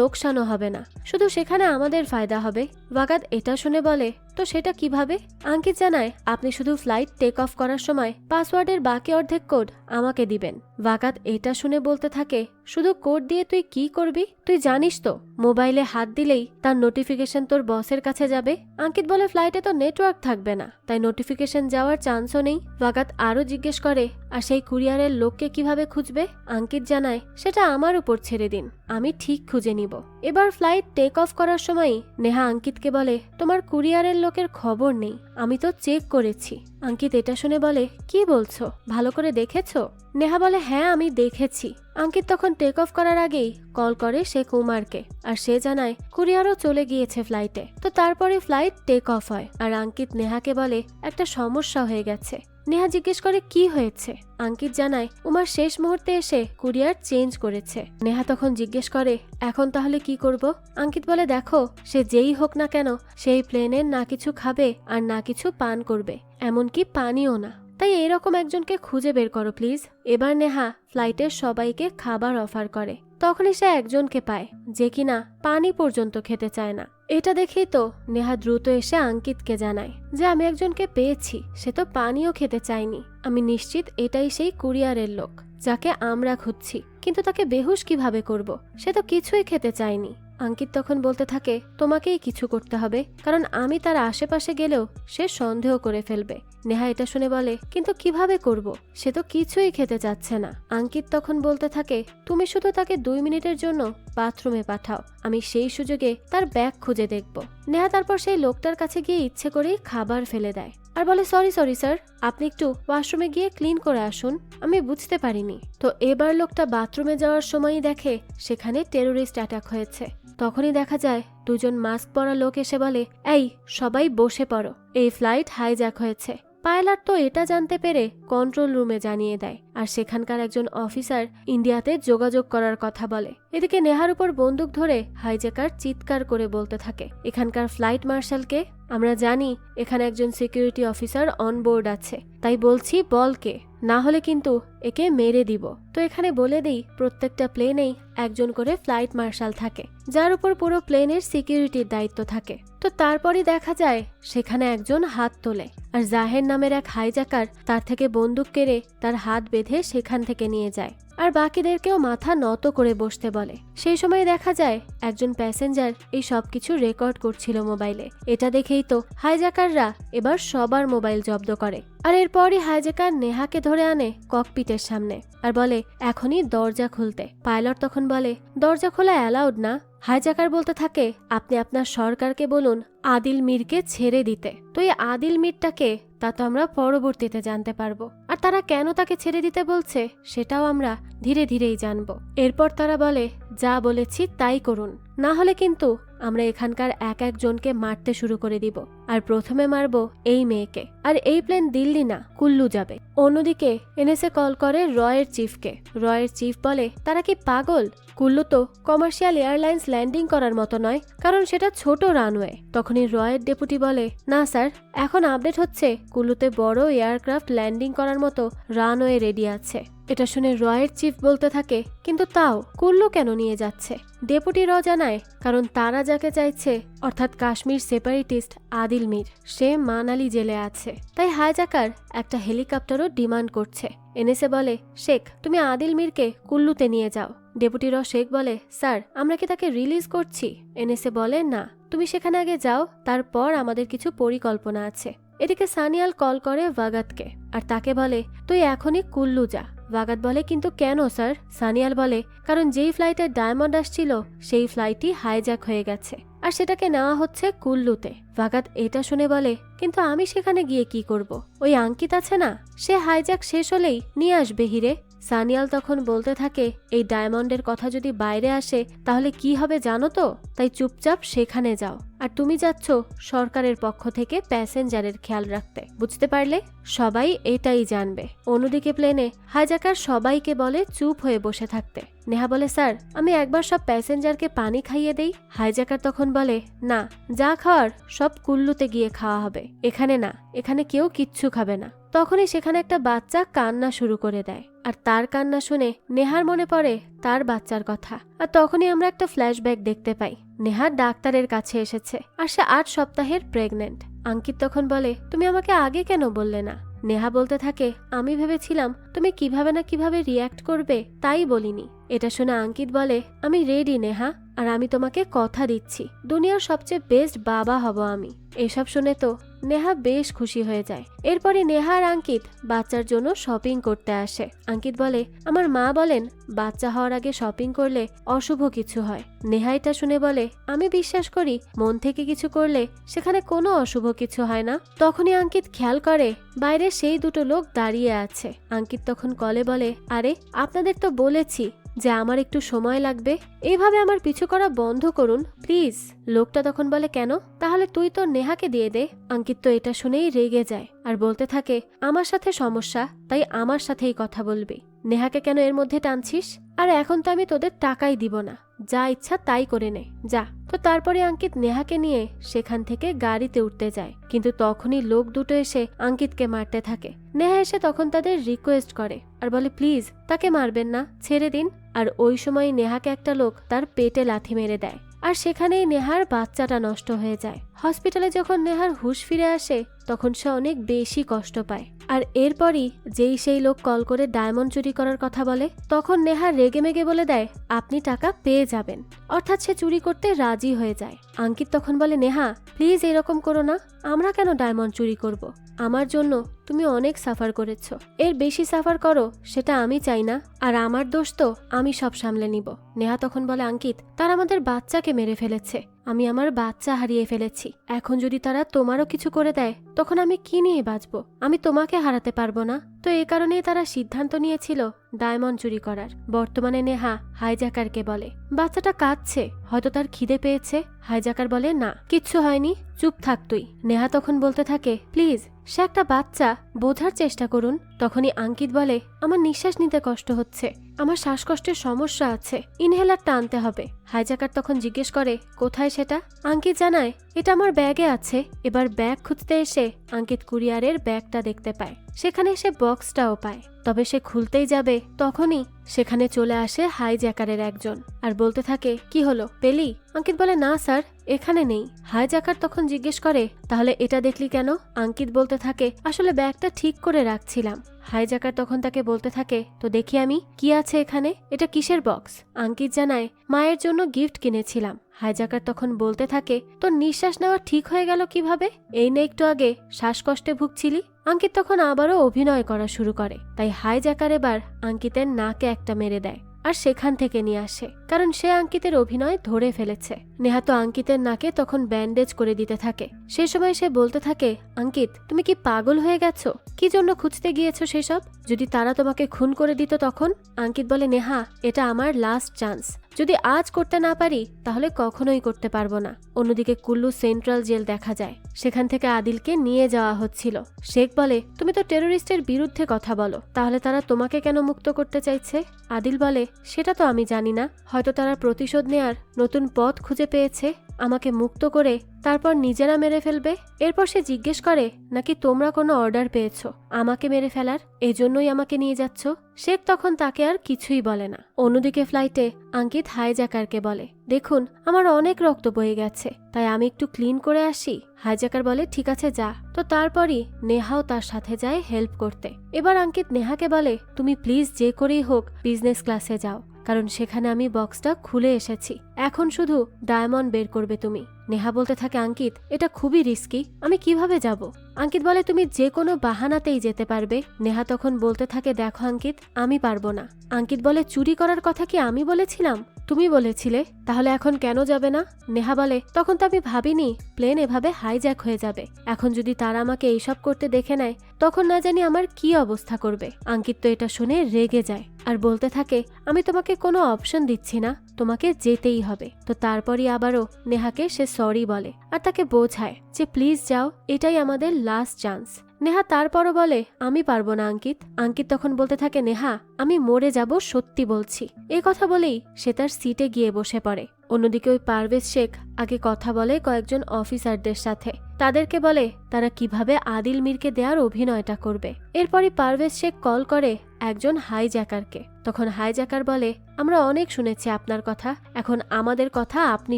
লোকসানও হবে না, শুধু সেখানে আমাদের ফায়দা হবে। ভাগাত এটা শুনে বলে, তো সেটা কিভাবে? আঙ্কিত জানায়, আপনি শুধু ফ্লাইট টেক অফ করার সময় পাসওয়ার্ডের বাকি অর্ধেক কোড আমাকে দিবেন। ভাগাত এটা শুনে বলতে থাকে, শুধু কোড দিয়ে তুই কি করবি? তুই জানিস তো মোবাইলে হাত দিলেই তার নোটিফিকেশন তোর বসের কাছে যাবে। আঙ্কিত বলে, ফ্লাইটে তো নেটওয়ার্ক থাকবে না, তাই নোটিফিকেশন যাওয়ার চান্সও নেই। ভাগাত আরো জিজ্ঞেস করে, আর সেই কুরিয়ারের লোককে কিভাবে খুঁজবে? আঙ্কিত জানায়, সেটা আমার উপর ছেড়ে দিন, আমি ঠিক খুঁজে নিব। এবার ফ্লাইট টেক অফ করার সময় নেহা আঙ্কিতকে বলে, তোমার কুরিয়ারের লোকের খবর নেই, আমি তো চেক করেছি। আঙ্কিত এটা শুনে বলে, কি বলছো, ভালো করে দেখেছো? নেহা বলে, হ্যাঁ আমি দেখেছি। আঙ্কিত তখন টেক অফ করার আগেই কল করে সে কুমারকে, আর সে জানায় কুরিয়ারও চলে গিয়েছে ফ্লাইটে। তো তারপরে ফ্লাইট টেক অফ হয় আর আঙ্কিত নেহাকে বলে, একটা সমস্যা হয়ে গেছে। নেহা জিজ্ঞেস করে, কি হয়েছে? আঙ্কিত জানায়, উমার শেষ মুহূর্তে এসে কুরিয়ার চেঞ্জ করেছে। নেহা তখন জিজ্ঞেস করে, এখন তাহলে কি করব? আঙ্কিত বলে, দেখো সে যেই হোক না কেন সেই প্লেনের না কিছু খাবে আর না কিছু পান করবে, এমনকি পানিও না, তাই এরকম একজনকে খুঁজে বের করো প্লিজ। এবার নেহা ফ্লাইটের সবাইকে খাবার অফার করে। তখনই সে একজনকে পায় যে কিনা পানি পর্যন্ত খেতে চায় না। এটা দেখেই তো নেহা দ্রুত এসে আঙ্কিতকে জানায় যে আমি একজনকে পেয়েছি, সে তো পানিও খেতে চায়নি। আমি নিশ্চিত এটাই সেই কুরিয়ারের লোক যাকে আমরা খুঁজছি, কিন্তু তাকে বেহুশ কিভাবে করব? সে তো কিছুই খেতে চায়নি। আঙ্কিত তখন বলতে থাকে, তোমাকেই কিছু করতে হবে, কারণ আমি তার আশেপাশে গেলেও সে সন্দেহ করে ফেলবে। নেহা এটা শুনে বলে, কিন্তু কিভাবে করব? সে তো কিছুই খেতে চাচ্ছে না। আঙ্কিত তখন বলতে থাকে, তুমি শুধু তাকে 2 মিনিটের জন্য বাথরুমে পাঠাও, আমি সেই সুযোগে তার ব্যাগ খুঁজে দেখব। নেহা তারপর সেই লোকটার কাছে গিয়ে ইচ্ছে করেই খাবার ফেলে দেয় আর বলে, সরি স্যার, আপনি একটু ওয়াশরুমে গিয়ে ক্লিন করে আসুন, আমি বুঝতে পারিনি। তো এবার লোকটা বাথরুমে যাওয়ার সময়ই দেখে সেখানে টেরোরিস্ট অ্যাটাক হয়েছে। তখনই দেখা যায় 2 জন মাস্ক পরা লোক এসে বলে, এই সবাই বসে পড়ো, এই ফ্লাইট হাইজ্যাক হয়েছে। পাইলট তো এটা জানতে পেরে কন্ট্রোল রুমে জানিয়ে দেয় আর সেখানকার একজন অফিসার ইন্ডিয়াতে যোগাযোগ করার কথা বলে। এদিকে নেহার উপর বন্দুক ধরে হাইজ্যাকার চিৎকার করে বলতে থাকে, এখানকার ফ্লাইট মার্শালকে? আমরা জানি এখানে একজন সিকিউরিটি অফিসার অনবোর্ড আছে, তাই বলছি বলকে, না হলে কিন্তু একে মেরে দিব। তো এখানে বলে দেই, প্রত্যেকটা প্লেনেই একজন করে ফ্লাইট মার্শাল থাকে, যার উপর পুরো প্লেনের সিকিউরিটির দায়িত্ব থাকে। তো তারপরই দেখা যায় সেখানে একজন হাত তোলে আর জাহের নামের এক হাইজ্যাকার তার থেকে বন্দুক কেড়ে তার হাত বেঁধে সেখান থেকে নিয়ে যায় আর বাকিদেরকেও মাথা নত করে বসতে বলে। সেই সময় দেখা যায় একজন প্যাসেঞ্জার এই সবকিছু রেকর্ড করছিল মোবাইলে। এটা দেখেই তো হাইজ্যাকাররা এবার সবার মোবাইল জব্দ করে আর এরপরই হাইজ্যাকার নেহাকে ধরে আনে ককপিটের সামনে আর বলে, এখনই দরজা খুলতে। পাইলট তখন বলে, দরজা খোলা অ্যালাউড না। হাইজ্যাকার বলতে থাকে, আপনি আপনার সরকারকে বলুন আদিল মীরকে ছেড়ে দিতে। তো এই আদিল মীরটাকে তা তো আমরা পরবর্তীতে জানতে পারবো, আর তারা কেন তাকে ছেড়ে দিতে বলছে সেটাও আমরা ধীরে ধীরেই জানবো। এরপর তারা বলে, যা বলেছি তাই করুন, না হলে কিন্তু আমরা এখানকার এক একজনকে মারতে শুরু করে দিব, আর প্রথমে মারবো এই মেয়েকে। আর এই প্লেন দিল্লি না, কুল্লু যাবে। অন্যদিকে এনএসএ কল করে রয়ের চিফকে। রয়ের চিফ বলে, তারা কি পাগল? কুল্লু তো কমার্শিয়াল এয়ারলাইন্স ল্যান্ডিং করার মতো নয়, কারণ সেটা ছোট রানওয়ে। তখনই রয়ের ডেপুটি বলে, না স্যার, এখন আপডেট হচ্ছে কুল্লুতে বড় এয়ারক্রাফট ল্যান্ডিং করার মতো রানওয়ে রেডি আছে। এটা শুনে রয়ের চিফ বলতে থাকে, কিন্তু তাও কুল্লু কেন নিয়ে যাচ্ছে? ডেপুটি র জানায়, কারণ তারা যাকে চাইছে অর্থাৎ কাশ্মীর সেপারেটিস্ট আদিল মীর, সে মানালি জেলে আছে, তাই হাইজ্যাকার একটা হেলিকপ্টারও ডিমান্ড করছে। এনএসএ বলে, শেখ তুমি আদিল মীরকে কুল্লুতে নিয়ে যাও। ডেপুটি র শেখ বলে, স্যার আমরা কি তাকে রিলিজ করছি? এনএসএ বলে, না, তুমি সেখানে আগে যাও, তারপর আমাদের কিছু পরিকল্পনা আছে। এদিকে সানিয়াল কল করে ওয়াগাতকে আর তাকে বলে তুই এখনই কুল্লু যা। ওয়াগাত বলে কিন্তু কেন স্যার? সানিয়াল বলে কারণ যেই ফ্লাইটে ডায়মন্ড আসছিল সেই ফ্লাইটই হাইজ্যাক হয়ে গেছে আর সেটাকে নেওয়া হচ্ছে কুল্লুতে। ওয়াগাত এটা শুনে বলে কিন্তু আমি সেখানে গিয়ে কি করব? ওই আঙ্কিত আছে না, সে হাইজ্যাক শেষ হলেই নিয়ে আসবে হিরে। সানিয়াল তখন বলতে থাকে এই ডায়মন্ডের কথা যদি বাইরে আসে তাহলে কি হবে জানো তো, তাই চুপচাপ সেখানে যাও। আর তুমি যাচ্ছ সরকারের পক্ষ থেকে প্যাসেঞ্জারের খেয়াল রাখতে, বুঝতে পারলে? সবাই এটাই জানবে। অন্যদিকে প্লেনে হাইজ্যাকার সবাইকে বলে চুপ হয়ে বসে থাকতে। নেহা বলে স্যার আমি একবার সব প্যাসেঞ্জারকে পানি খাইয়ে দেই। হাইজ্যাকার তখন বলে না, যা খাওয়ার সব কুল্লুতে গিয়ে খাওয়া হবে, এখানে না, এখানে কেউ কিচ্ছু খাবে না। তখনই সেখানে একটা বাচ্চা কান্না শুরু করে দেয় আর তার কান্না শুনে নেহার মনে পড়ে তার বাচ্চার কথা। আর তখনই আমরা একটা ফ্ল্যাশব্যাক দেখতে পাই। নেহা ডাক্তারের কাছে এসেছে আর সে 8 সপ্তাহের প্রেগনেন্ট। আঙ্কিত তখন বলে তুমি আমাকে আগে কেন বললে না? নেহা বলতে থাকে আমি ভেবেছিলাম তুমি কিভাবে না কিভাবে রিয়্যাক্ট করবে, তাই বলিনি। এটা শুনে আঙ্কিত বলে আমি রেডি নেহা, আর আমি তোমাকে কথা দিচ্ছি দুনিয়ার সবচেয়ে বেস্ট বাবা হব আমি। এসব শুনে তো নেহা বেশ খুশি হয়ে যায়। এরপরে নেহা আর আঙ্কিত বাচ্চার জন্য শপিং করতে আসে। আঙ্কিত বলে আমার মা বলেন বাচ্চা হওয়ার আগে শপিং করলে অশুভ কিছু হয়। নেহা এটা শুনে বলে আমি বিশ্বাস করি মন থেকে কিছু করলে সেখানে কোনো অশুভ কিছু হয় না। তখনই আঙ্কিত খেয়াল করে বাইরে সেই দুটো লোক দাঁড়িয়ে আছে। আঙ্কিত তখন কলে বলে আরে আপনাদের তো বলেছি যে আমার একটু সময় লাগবে, এইভাবে আমার পিছু করা বন্ধ করুন প্লিজ। লোকটা তখন বলে কেন? তাহলে তুই তো নেহাকে দিয়ে দে। আঙ্কিত তো এটা শুনেই রেগে যায় আর বলতে থাকে আমার সাথে সমস্যা, তাই আমার সাথেই কথা বলবি। নেহাকে কেন এর মধ্যে টানছিস? আর এখন তো আমি তোদের টাকাই দিব না, যা ইচ্ছা তাই করে নে, যা। তো তারপরে আঙ্কিত নেহাকে নিয়ে সেখান থেকে গাড়িতে উঠতে যায়, কিন্তু তখনই লোক দুটো এসে আঙ্কিতকে মারতে থাকে। নেহা এসে তখন তাদের রিকোয়েস্ট করে আর বলে প্লিজ তাকে মারবেন না, ছেড়ে দিন। আর ওই সময় নেহাকে একটা লোক তার পেটে লাথি মেরে দেয় আর সেখানেই নেহার বাচ্চাটা নষ্ট হয়ে যায়। হসপিটালে যখন নেহার হুঁশ ফিরে আসে তখন সে অনেক বেশি কষ্ট পায়। আর এরপরই যেই সেই লোক কল করে ডায়মন্ড চুরি করার কথা বলে তখন নেহা রেগে মেগে বলে দেয় আপনি টাকা পেয়ে যাবেন, অর্থাৎ সে চুরি করতে রাজি হয়ে যায়। আঙ্কিত তখন বলে নেহা প্লিজ এরকম করো না, আমরা কেন ডায়মন্ড চুরি করব? আমার জন্য তুমি অনেক সাফার করেছ, এর বেশি সাফার করো সেটা আমি চাই না, আর আমার দোষ তো আমি সব সামলে নিব। নেহা তখন বলে আঙ্কিত তারা আমাদের বাচ্চাকে মেরে ফেলেছে, আমি আমার বাচ্চা হারিয়ে ফেলেছি, এখন যদি তারা তোমারও কিছু করে দেয় তখন আমি কি নিয়ে বাঁচবো? আমি তোমাকে হারাতে পারবো না। তো এই কারণেই তারা সিদ্ধান্ত নিয়েছিল ডায়মন্ড চুরি করার। বর্তমানে নেহা হাইজ্যাকারকে বলে বাচ্চাটা কাঁদছে, হয়তো তার খিদে পেয়েছে। হাইজ্যাকার বলে না কিচ্ছু হয়নি, চুপ থাক তুই। নেহা তখন বলতে থাকে প্লিজ সে একটা বাচ্চা, বোঝার চেষ্টা করুন। তখনই আঙ্কিত বলে আমার নিঃশ্বাস নিতে কষ্ট হচ্ছে, আমার শ্বাসকষ্টের সমস্যা আছে, ইনহেলারটা আনতে হবে। হাইজ্যাকার তখন জিজ্ঞেস করে কোথায় সেটা? আঙ্কিত জানায় এটা আমার ব্যাগে আছে। এবার ব্যাগ খুঁজতে এসে আঙ্কিত কুরিয়ারের ব্যাগটা দেখতে পায়, সেখানে সে বক্সটাও পায়। তবে সে খুলতেই যাবে তখনই সেখানে চলে আসে হাইজ্যাকারের একজন আর বলতে থাকে কি হলো পেলি? আঙ্কিত বলে না স্যার এখানে নেই। হাইজ্যাকার তখন জিজ্ঞেস করে তাহলে এটা দেখলি কেন? আঙ্কিত বলতে থাকে আসলে ব্যাগটা ঠিক করে রাখছিলাম। হাইজ্যাকার তখন তাকে বলতে থাকে তো দেখি আমি কি আছে এখানে, এটা কিসের বক্স? আঙ্কিত জানায় মায়ের জন্য গিফট কিনেছিলাম। হাইজ্যাকার তখন বলতে থাকে তোর নিঃশ্বাস নেওয়া ঠিক হয়ে গেল কিভাবে? এই না একটু আগে শ্বাসকষ্টে ভুগছিলি। আঙ্কিত তখন আবারও অভিনয় করা শুরু করে, তাই হাইজ্যাকার এবার আঙ্কিতের নাকে একটা মেরে দেয় আর সেখান থেকে নিয়ে আসে, কারণ সে আঙ্কিতের অভিনয় ধরে ফেলেছে। নেহা তো আঙ্কিতের নাকে তখন ব্যান্ডেজ করে দিতে থাকে। সে সময় সে বলতে থাকে আঙ্কিত তুমি কি পাগল হয়ে গেছো? কি জন্য খুঁজতে গিয়েছো সেসব? যদি তারা তোমাকে খুন করে দিত তখন? আঙ্কিত বলে নেহা এটা আমার লাস্ট চান্স, যদি আজ করতে না পারি তাহলে কখনোই করতে পারবো না। অন্যদিকে কুল্লু সেন্ট্রাল জেল দেখা যায়, সেখান থেকে আদিলকে নিয়ে যাওয়া হচ্ছিল। শেখ বলে তুমি তো টেরোরিস্টের বিরুদ্ধে কথা বলো, তাহলে তারা তোমাকে কেন মুক্ত করতে চাইছে? আদিল বলে সেটা তো আমি জানি না, হয়তো তারা প্রতিশোধ নেয়ার নতুন পথ খুঁজে পেয়েছে, আমাকে মুক্ত করে তারপর নিজেরা মেরে ফেলবে। এরপর সে জিজ্ঞেস করে নাকি তোমরা কোনো অর্ডার পেয়েছো আমাকে মেরে ফেলার, এজন্যই আমাকে নিয়ে যাচ্ছ? শেখ তখন তাকে আর কিছুই বলে না। অন্যদিকে ফ্লাইটে আঙ্কিত হাইজ্যাকারকে বলে দেখুন আমার অনেক রক্ত বয়ে গেছে, তাই আমি একটু ক্লিন করে আসি। হাইজ্যাকার বলে ঠিক আছে যা। তো তারপরই নেহাও তার সাথে যায় হেল্প করতে। এবার আঙ্কিত নেহাকে বলে তুমি প্লিজ যে করেই হোক বিজনেস ক্লাসে যাও, কারণ সেখানে আমি বক্সটা খুলে এসেছি। এখন শুধু ডায়মন্ড বের করবে তুমি। নেহা বলতে থাকে, আঙ্কিত এটা খুবই রিস্কি, আমি কিভাবে যাব? আঙ্কিত বলে, তুমি যে কোনো বাহানাতেই যেতে পারবে। নেহা তখন বলতে থাকে, দেখো আঙ্কিত, আমি পারবো না। আঙ্কিত বলে, চুরি করার কথা কি আমি বলেছিলাম? তুমি বলেছিলে, তাহলে এখন কেন যাবে না? নেহা বলে, তখন তো আমি ভাবিনি প্লেন এভাবে হাইজ্যাক হয়ে যাবে। এখন যদি তারা আমাকে এইসব করতে দেখে নেয় তখন না জানি আমার কি অবস্থা করবে। আঙ্কিত তো এটা শুনে রেগে যায় আর বলতে থাকে, আমি তোমাকে কোনো অপশন দিচ্ছি না, তোমাকে যেতেই হবে। তো তারপরই আবারও নেহাকে সে সরি বলে আর তাকে বোঝায় যে প্লিজ যাও, এটাই আমাদের লাস্ট চান্স। নেহা তারপরও বলে, আমি পারবো না আঙ্কিত। আঙ্কিত তখন বলতে থাকে, নেহা আমি মরে যাব, সত্যি বলছি। এই কথা বলেই সে তার সিটে গিয়ে বসে পড়ে। অন্যদিকে ওই পারভেজ শেখ আগে কথা বলে কয়েকজন অফিসারদের সাথে, তাদেরকে বলে তারা কিভাবে আদিল মিরকে দেওয়ার অভিনয়টা করবে। এরপরই পারভেজ শেখ কল করে একজন হাইজ্যাকারকে। তখন হাইজ্যাকার বলে, আমরা অনেক শুনেছি আপনার কথা, এখন আমাদের কথা আপনি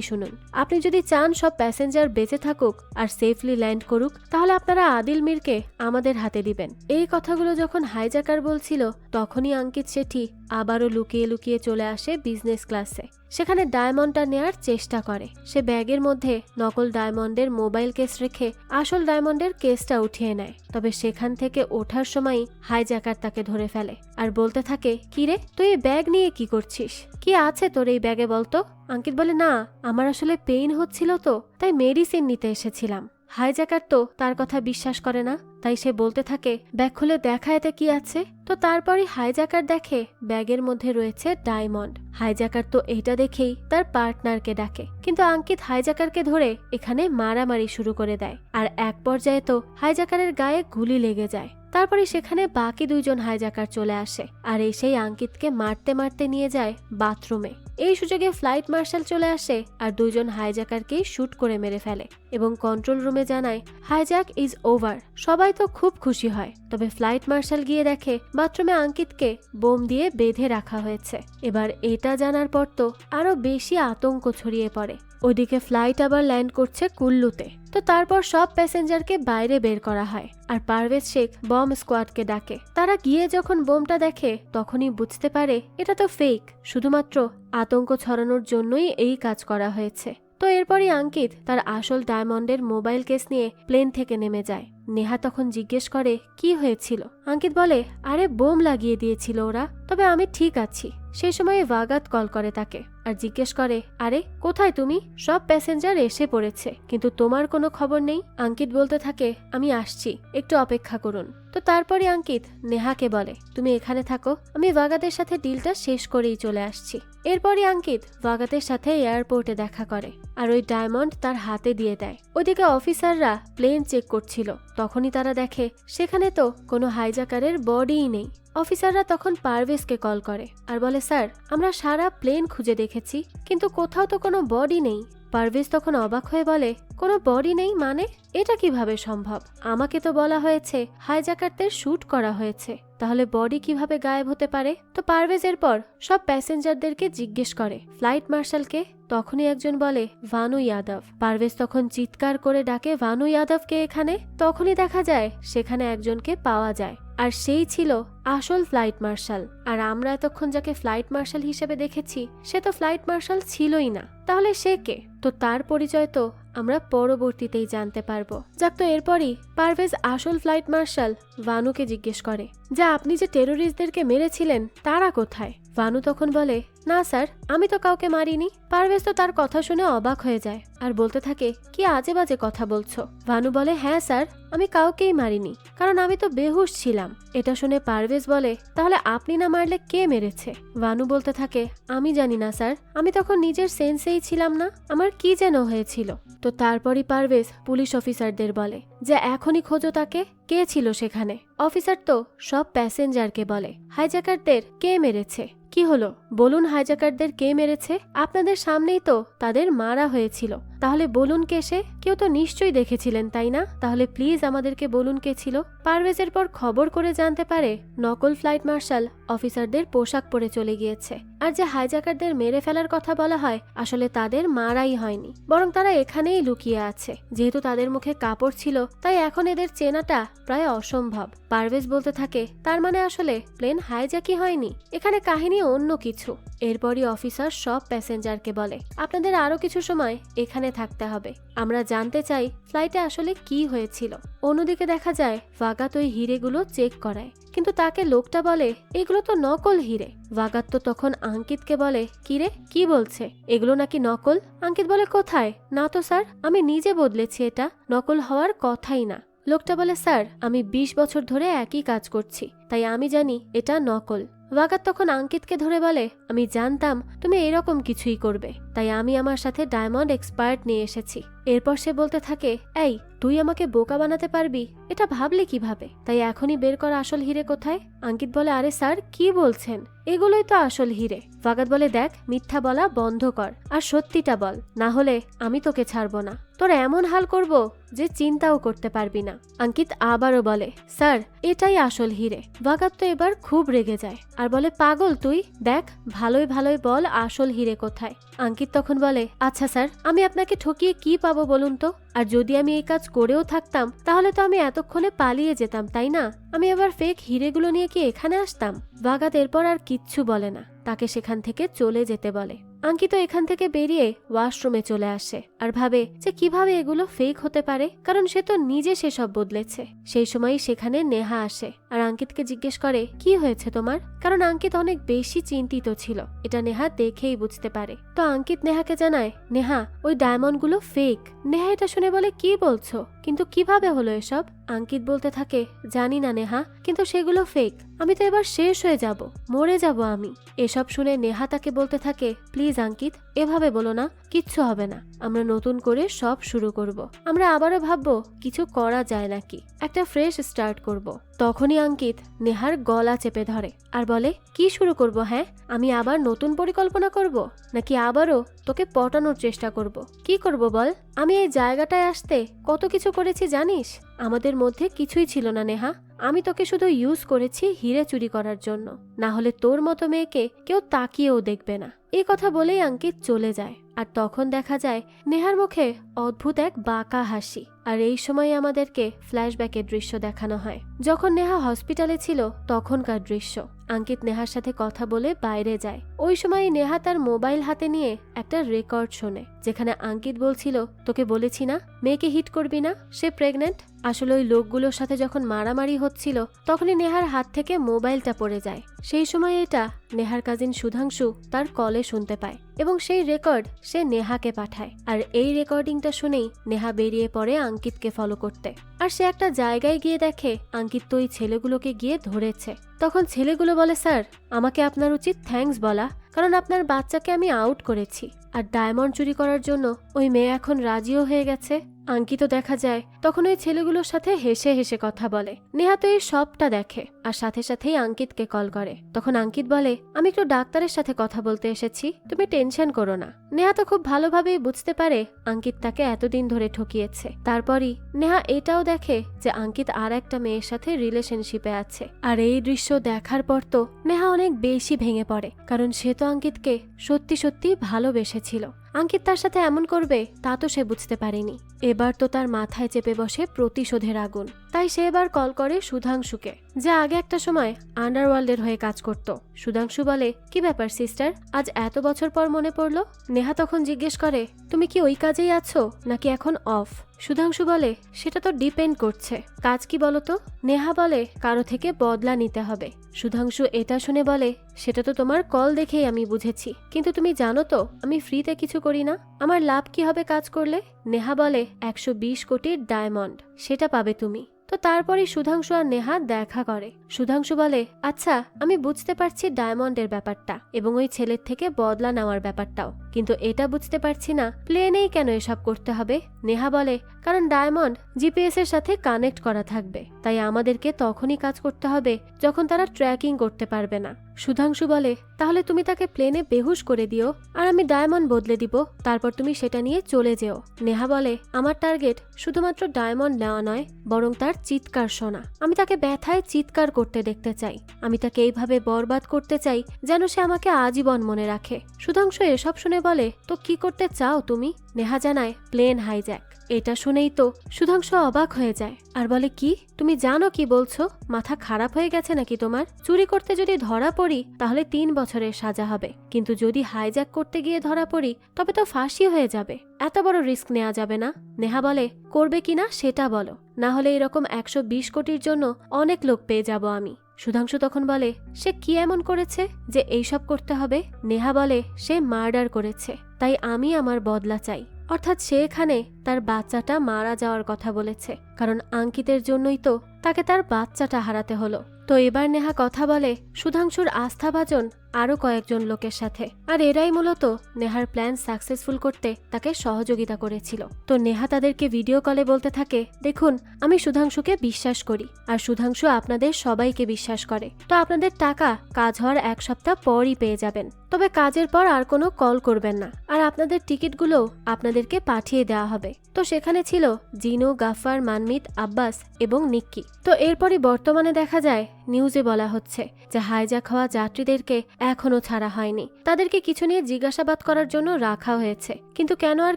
শুনুন। আপনি যদি চান সব প্যাসেঞ্জার বেঁচে থাকুক আর সেফলি ল্যান্ড করুক, তাহলে আপনারা আদিল মিরকে আমাদের হাতে দিবেন। এই কথাগুলো যখন হাইজ্যাকার বলছিল তখনই আঙ্কিত শেঠি আবারও লুকিয়ে লুকিয়ে চলে আসে বিজনেস ক্লাসে। সেখানে ডায়মন্ডটা নেয়ার চেষ্টা করে। সে ব্যাগের মধ্যে নকল ডায়মন্ডের মোবাইল কেস রেখে আসল ডায়মন্ডের কেসটা উঠিয়ে নেয়। তবে সেখান থেকে ওঠার সময় হাইজ্যাকার তাকে ধরে ফেলে আর বলতে থাকে, কিরে তুই এই ব্যাগ নিয়ে কি করছিস? কি আছে তোর এই ব্যাগে বলতো? আঙ্কিত বলে, না আমার আসলে পেইন হচ্ছিল তো তাই মেডিসিন নিতে এসেছিলাম। হাইজ্যাকার তো তার কথা বিশ্বাস করে না, তাই সে বলতে থাকে, ব্যাগ খুলে দেখা এতে কি আছে। তো তারপরই হাইজ্যাকার দেখে ব্যাগের মধ্যে রয়েছে ডায়মন্ড। হাইজ্যাকার তো এটা দেখেই তার পার্টনারকে ডাকে, কিন্তু আঙ্কিত হাইজ্যাকারকে ধরে এখানে মারামারি শুরু করে দেয় আর এক পর্যায়ে তো হাইজ্যাকারের গায়ে গুলি লেগে যায়। তারপরে সেখানে বাকি দুইজন হাইজ্যাকার চলে আসে আর এসেই আঙ্কিতকে মারতে মারতে নিয়ে যায় বাথরুমে। এই সুযোগে ফ্লাইট মার্শাল চলে আসে আর দুইজন হাইজ্যাকারকেই শুট করে মেরে ফেলে এবং কন্ট্রোল রুমে জানায় হাইজ্যাক ইজ ওভার। সবাই তো খুব খুশি হয়, তবে ফ্লাইট মার্শাল গিয়ে দেখে বাথরুমে আঙ্কিতকে বোম দিয়ে বেঁধে রাখা হয়েছে। এবার এটা জানার পর তো আরো বেশি আতঙ্ক ছড়িয়ে পড়ে। ওইদিকে ফ্লাইট আবার ল্যান্ড করছে কুল্লুতে। তো তারপর সব প্যাসেঞ্জারকে বাইরে বের করা হয় আর পারভেজ শেখ বম স্কোয়াডকে ডাকে। তারা গিয়ে যখন বোমটা দেখে তখনই বুঝতে পারে এটা তো ফেক, শুধুমাত্র আতঙ্ক ছড়ানোর জন্যই এই কাজ করা হয়েছে। তো এরপরই আঙ্কিত তার আসল ডায়মন্ডের মোবাইল কেস নিয়ে প্লেন থেকে নেমে যায়। নেহা তখন জিজ্ঞেস করে, কি হয়েছিল? আঙ্কিত বলে, আরে বোম লাগিয়ে দিয়েছিল ওরা, তবে আমি ঠিক আছি। সেই সময় ওয়াগাত কল করে তাকে আর জিজ্ঞেস করে, আরে কোথায় তুমি? সব প্যাসেঞ্জার এসে পড়েছে কিন্তু তোমার কোনো খবর নেই। আঙ্কিত বলতে থাকে, আমি আসছি, একটু অপেক্ষা করুন। তো তারপরে আঙ্কিত নেহাকে বলে, তুমি এখানে থাকো, আমি ওয়াগাতের সাথে ডিলটা শেষ করেই চলে আসছি। এরপরই আঙ্কিত ওয়াগাতের সাথে এয়ারপোর্টে দেখা করে আর ওই ডায়মন্ড তার হাতে দিয়ে দেয়। ওদিকে অফিসাররা প্লেন চেক করছিল, তখনই তারা দেখে সেখানে তো কোনো হাইজ্যাকারের বডিই নেই। অফিসাররা তখন পারভেজকে কল করে আর বলে, স্যার আমরা সারা প্লেন খুঁজে দেখেছি কিন্তু কোথাও তো কোনো বডি নেই। পারভেজ তখন অবাক হয়ে বলে, কোনো বডি নেই মানে? এটা কিভাবে সম্ভব? আমাকে তো বলা হয়েছে হাইজ্যাকারদের শুট করা হয়েছে, তাহলে বডি কিভাবে গায়েব হতে পারে? তো পারভেজ এরপর সব প্যাসেঞ্জারদেরকে জিজ্ঞেস করে ফ্লাইট মার্শালকে। তখনই একজন বলে, ভানু যাদব। পারভেজ তখন চিৎকার করে ডাকে, ভানু যাদবকে এখানে। তখনই দেখা যায় সেখানে একজনকে পাওয়া যায় আর সেই ছিল আসল ফ্লাইট মার্শাল। আর আমরা এতক্ষণ যাকে ফ্লাইট মার্শাল হিসেবে দেখেছি সে তো ফ্লাইট মার্শাল ছিলই না, তাহলে সে কে? তো তার পরিচয় তো আমরা পরবর্তীতেই জানতে পারবো। যাক, তো এরপরই পারভেজ আসল ফ্লাইট মার্শাল ভানুকে জিজ্ঞেস করে যে আপনি যে টেরোরিস্টদেরকে মেরেছিলেন তারা কোথায়? ভানু তখন বলে, না স্যার আমি তো কাউকে মারিনি। পারভেজ তো তার কথা শুনে অবাক হয়ে যায় আর বলতে থাকে, কি আজে বাজে কথা বলছো? ভানু বলে, হ্যাঁ স্যার আমি কাউকেই মারিনি, কারণ আমি তো বেহুশ ছিলাম। এটা শুনে পারভেজ বলে, তাহলে আপনি না মারলে কে মেরেছে? ভানু বলতে থাকে, আমি জানি না স্যার, আমি তখন নিজের সেন্সেই ছিলাম না, আমার কি যেন হয়েছিল। তো তারপরই পারভেজ পুলিশ অফিসারদের বলে যে এখনই খোঁজো তাকে, কে ছিল সেখানে। অফিসার তো সব প্যাসেঞ্জারকে বলে, হাইজ্যাকারদের কে মেরেছে? কি হলো বলুন, হাইজ্যাকারদের কে মেরেছে? আপনাদের সামনেই তো তাদের মারা হয়েছিল, তাহলে বলুন কে সে? কেউ তো নিশ্চয়ই দেখেছিলেন তাই না? তাহলে প্লিজ আমাদেরকে বলুন কে ছিল। পারভেজের পর খবর করে জানতে পারে নকল ফ্লাইট মার্শাল অফিসারদের পোশাক পরে চলে গিয়েছে আর যে হাইজ্যাকারদের মেরে ফেলার কথা বলা হয় আসলে তাদের মারাই হয়নি, বরং তারা এখানেই লুকিয়ে আছে। যেহেতু তাদের মুখে কাপড় ছিল তাই এখন এদের চেনাটা প্রায় অসম্ভব। পারভেজ বলতে থাকে, তার মানে আসলে প্লেন হাইজ্যাকই হয়নি, এখানে কাহিনী অন্য কিছু। এরপরই অফিসার সব প্যাসেঞ্জারকে বলে, আপনাদের আরো কিছু সময় এখানে থাকতে হবে, আমরা জানতে চাই ফ্লাইটে আসলে কি হয়েছিল। অন্যদিকে দেখা যায় ভাগাত ওই হিরেগুলো চেক করায়, কিন্তু তাকে লোকটা বলে এগুলো তো নকল হিরে। ভাগাত তো তখন আঙ্কিতকে বলে, কিরে কি বলছে, এগুলো নাকি নকল? আঙ্কিত বলে, কোথায়, না তো স্যার, আমি নিজে বদলেছি, এটা নকল হওয়ার কথাই না। লোকটা বলে, স্যার আমি 20 বছর ধরে একই কাজ করছি, তাই আমি জানি এটা নকল। ভাগাত তখন আঙ্কিতকে ধরে বলে, আমি জানতাম তুমি এরকম কিছুই করবে, তাই আমি আমার সাথে ডায়মন্ড এক্সপার্ট নিয়ে এসেছি। এরপর সে বলতে থাকে, এই তুই আমাকে বোকা বানাতে পারবি, এটা ভাবলি কিভাবে? তাই এখনই বের কর আসল হিরে কোথায়। আঙ্কিত বলে, আরে স্যার কি বলছেন, এগুলোই তো আসল হিরে। ভাগাত বলে, দেখ মিথ্যা বলা বন্ধ কর আর সত্যিটা বল, না হলে আমি তোকে ছাড়বো না, তোর এমন হাল করব যে চিন্তাও করতে পারবি না। আঙ্কিত আবারও বলে, স্যার এটাই আসল হিরে। ভাগাত তো এবার খুব রেগে যায় আর বলে, পাগল তুই, দেখ ভালোই ভালোই বল আসল হিরে কোথায়। আঙ্কিত তখন বলে, আচ্ছা স্যার, আমি আপনাকে ঠকিয়ে কি পাবো বলুন তো? আর যদি আমি এই কাজ করেও থাকতাম তাহলে তো আমি এতক্ষণে পালিয়ে যেতাম, তাই না? আমি আবার ফেক হিরেগুলো নিয়ে কি এখানে আসতাম? ভাগাত এরপর আর কিচ্ছু বলে না, তাকে সেখান থেকে চলে যেতে বলে। আঙ্কিত এখান থেকে বেরিয়ে ওয়াশরুমে চলে আসে আর ভাবে যে কিভাবে এগুলো ফেক হতে পারে, কারণ সে তো নিজে সেসব বদলেছে। সেই সময়ই সেখানে নেহা আসে আর আঙ্কিতকে জিজ্ঞেস করে, কি হয়েছে তোমার? কারণ আঙ্কিত অনেক বেশি চিন্তিত ছিল, এটা নেহা দেখেই বুঝতে পারে। তো আঙ্কিত নেহাকে জানায়, নেহা ওই ডায়মন্ডগুলো ফেক। নেহা এটা শুনে বলে, কি বলছো, কিন্তু কিভাবে হলো এসব? আঙ্কিত বলতে থাকে, জানি না নেহা, কিন্তু সেগুলো ফেক। আমি তো এবার শেষ হয়ে যাব, মরে যাব আমি। এসব শুনে নেহা তাকে বলতে থাকে, প্লিজ আঙ্কিত এভাবে বলো না, কিচ্ছু হবে না, আমরা নতুন করে সব শুরু করব, আমরা আবারও ভাববো কিছু করা যায় নাকি, একটা ফ্রেশ স্টার্ট করব। তখনই আঙ্কিত নেহার গলা চেপে ধরে আর বলে, কি শুরু করব? হ্যাঁ, আমি আবার নতুন পরিকল্পনা করব, নাকি আবারও তোকে পটানোর চেষ্টা করব? কি করব বল? আমি এই জায়গাটায় আসতে কত কিছু করেছি জানিস? আমাদের মধ্যে কিছুই ছিল না নেহা, আমি তোকে শুধু ইউজ করেছি হিরে চুরি করার জন্য, না হলে তোর মতো মেয়েকে কেউ তাকিয়েও দেখবে না। এই কথা বলেই আঙ্কিত চলে যায় আর তখন দেখা যায় নেহার মুখে অদ্ভুত এক বাঁকা হাসি। আর এই সময় আমাদেরকে ফ্ল্যাশব্যাকের দৃশ্য দেখানো হয়, যখন নেহা হসপিটালে ছিল তখনকার দৃশ্য। আঙ্কিত নেহার সাথে কথা বলে বাইরে যায়। ওই সময় নেহা তার মোবাইল হাতে নিয়ে একটা রেকর্ড শোনে, যেখানে আঙ্কিত বলছিল, তোকে বলেছি না মেয়েকে হিট করবি না, সে প্রেগনেন্ট। আসলে ওই লোকগুলোর সাথে যখন মারামারি হচ্ছিল তখনই নেহার হাত থেকে মোবাইলটা পড়ে যায়। সেই সময় এটা নেহার কাজিন সুধাংশু তার কলে শুনতে পায় এবং সেই রেকর্ড সে নেহাকে পাঠায়। আর এই রেকর্ডিংটা শুনেই নেহা বেরিয়ে পড়ে আঙ্কিতকে ফলো করতে। আর সে একটা জায়গায় গিয়ে দেখে আঙ্কিত তো ওই ছেলেগুলোকে গিয়ে ধরেছে। তখন ছেলেগুলো বলে, স্যার আমাকে আপনার উচিত থ্যাঙ্কস বলা, কারণ আপনার বাচ্চাকে আমি আউট করেছি, আর ডায়মন্ড চুরি করার জন্য ওই মেয়ে এখন রাজিও হয়ে গেছে। আঙ্কিত দেখা যায় তখন ওই ছেলেগুলোর সাথে হেসে হেসে কথা বলে। নেহা তো এই সবটা দেখে আর সাথে সাথেই আঙ্কিতকে কল করে। তখন আঙ্কিত বলে, আমি একটু ডাক্তারের সাথে কথা বলতে এসেছি, তুমি টেনশন করো না। নেহা তো খুব ভালোভাবেই বুঝতে পারে আঙ্কিত তাকে এতদিন ধরে ঠকিয়েছে। তারপরই নেহা এটাও দেখে যে আঙ্কিত আর একটা মেয়ের সাথে রিলেশনশিপে আছে। আর এই দৃশ্য দেখার পর তো নেহা অনেক বেশি ভেঙে পড়ে, কারণ সে তো আঙ্কিতকে সত্যি সত্যি ভালোবেসেছিল। আঙ্কিত তার সাথে এমন করবে তা তো সে বুঝতে পারেনি। এবার তো তার মাথায় চেপে বসে প্রতিশোধের আগুন। তাই সে এবার কল করে সুধাংশুকে, যে আগে একটা সময় আন্ডারওয়ার্ল্ডের হয়ে কাজ করত। সুধাংশু বলে, কি ব্যাপার সিস্টার, আজ এত বছর পর মনে পড়লো? নেহা তখন জিজ্ঞেস করে, তুমি কি ওই কাজেই আছো নাকি এখন অফ? সুধাংশু বলে, সেটা তো ডিপেন্ড করছে, কাজ কি বলতো? নেহা বলে, কারো থেকে বদলা নিতে হবে। সুধাংশু এটা শুনে বলে, সেটা তো তোমার কল দেখেই আমি বুঝেছি, কিন্তু তুমি জানো তো আমি ফ্রিতে কিছু করি না, আমার লাভ কি হবে কাজ করলে? নেহা বলে, 120 কোটির ডায়মন্ড, সেটা পাবে তুমি। তো তারপরে সুধাংশু আর নেহা দেখা করে। সুধাংশু বলে, আচ্ছা আমি বুঝতে পারছি ডায়মন্ডের ব্যাপারটা এবং ওই ছেলের থেকে বদলা নেওয়ার ব্যাপারটাও, কিন্তু এটা বুঝতে পারছি না প্লেনেই কেন এসব করতে হবে। নেহা বলে, কারণ ডায়মন্ড জিপিএস এর সাথে কানেক্ট করা থাকবে, তাই আমাদেরকে তখনই কাজ করতে হবে যখন তারা ট্র্যাকিং করতে পারবে না। সুধাংশু বলে, তাহলে তুমি তাকে প্লেনে বেহুশ করে দিও আর আমি ডায়মন্ড বদলে দিব, তারপর তুমি সেটা নিয়ে চলে যেও। নেহা বলে, আমার টার্গেট শুধুমাত্র ডায়মন্ড নেওয়া নয়, বরং তার চিৎকার শোনা। আমি তাকে ব্যথায় চিৎকার করতে দেখতে চাই, আমি তাকে এইভাবে বরবাদ করতে চাই যেন সে আমাকে আজীবন মনে রাখে। সুধাংশু এসব শুনে বলে, তো কি করতে চাও তুমি? নেহা জানায়, প্লেন হাইজ্যাক। এটা শুনেই তো সুধাংশু অবাক হয়ে যায় আর বলে, কি তুমি জানো কি বলছো? মাথা খারাপ হয়ে গেছে নাকি তোমার? চুরি করতে যদি ধরা পড়ি তাহলে 3 বছরের সাজা হবে, কিন্তু যদি হাইজ্যাক করতে গিয়ে ধরা পড়ি তবে তো ফাঁসি হয়ে যাবে। এত বড় রিস্ক নেওয়া যাবে না। নেহা বলে, করবে কিনা সেটা বলো, না হলে এরকম 120 কোটির জন্য অনেক লোক পেয়ে যাব আমি। সুধাংশু তখন বলে, সে কি এমন করেছে যে এইসব করতে হবে? নেহা বলে, সে মার্ডার করেছে, তাই আমি আমার বদলা চাই। অর্থাৎ সে এখানে তার বাচ্চাটা মারা যাওয়ার কথা বলেছে, কারণ আঙ্কিতের জন্যই তো তাকে তার বাচ্চাটা হারাতে হলো। তো এবার নেহা কথা বলে সুধাংশুর আস্থাভাজন আরো কয়েকজন লোকের সাথে, আর এরাই মূলত নেহার প্ল্যান সাকসেসফুল করতে তাকে সহযোগিতা করেছিল। তো নেহা তাদেরকে ভিডিও কলে বলতে থাকে, দেখুন আমি সুধাংশুকে বিশ্বাস করি, আর সুধাংশু আপনাদের সবাইকে বিশ্বাস করে। তো আপনাদের টাকা কাজ হওয়ার 1 সপ্তাহ পরই পেয়ে যাবেন, তবে কাজের পর আর কোনো কল করবেন না, আর আপনাদের টিকিটগুলো আপনাদেরকে পাঠিয়ে দেওয়া হবে। তো সেখানে ছিল জিনু, গাফফার, মানমিত, আব্বাস এবং নিক্কি। তো এরপরই বর্তমানে দেখা যায় নিউজে বলা হচ্ছে যে হাইজ্যাক হওয়া যাত্রীদেরকে এখনো ছাড়া হয়নি, তাদেরকে কিছু নিয়ে জিজ্ঞাসাবাদ করার জন্য রাখা হয়েছে, কিন্তু কেন আর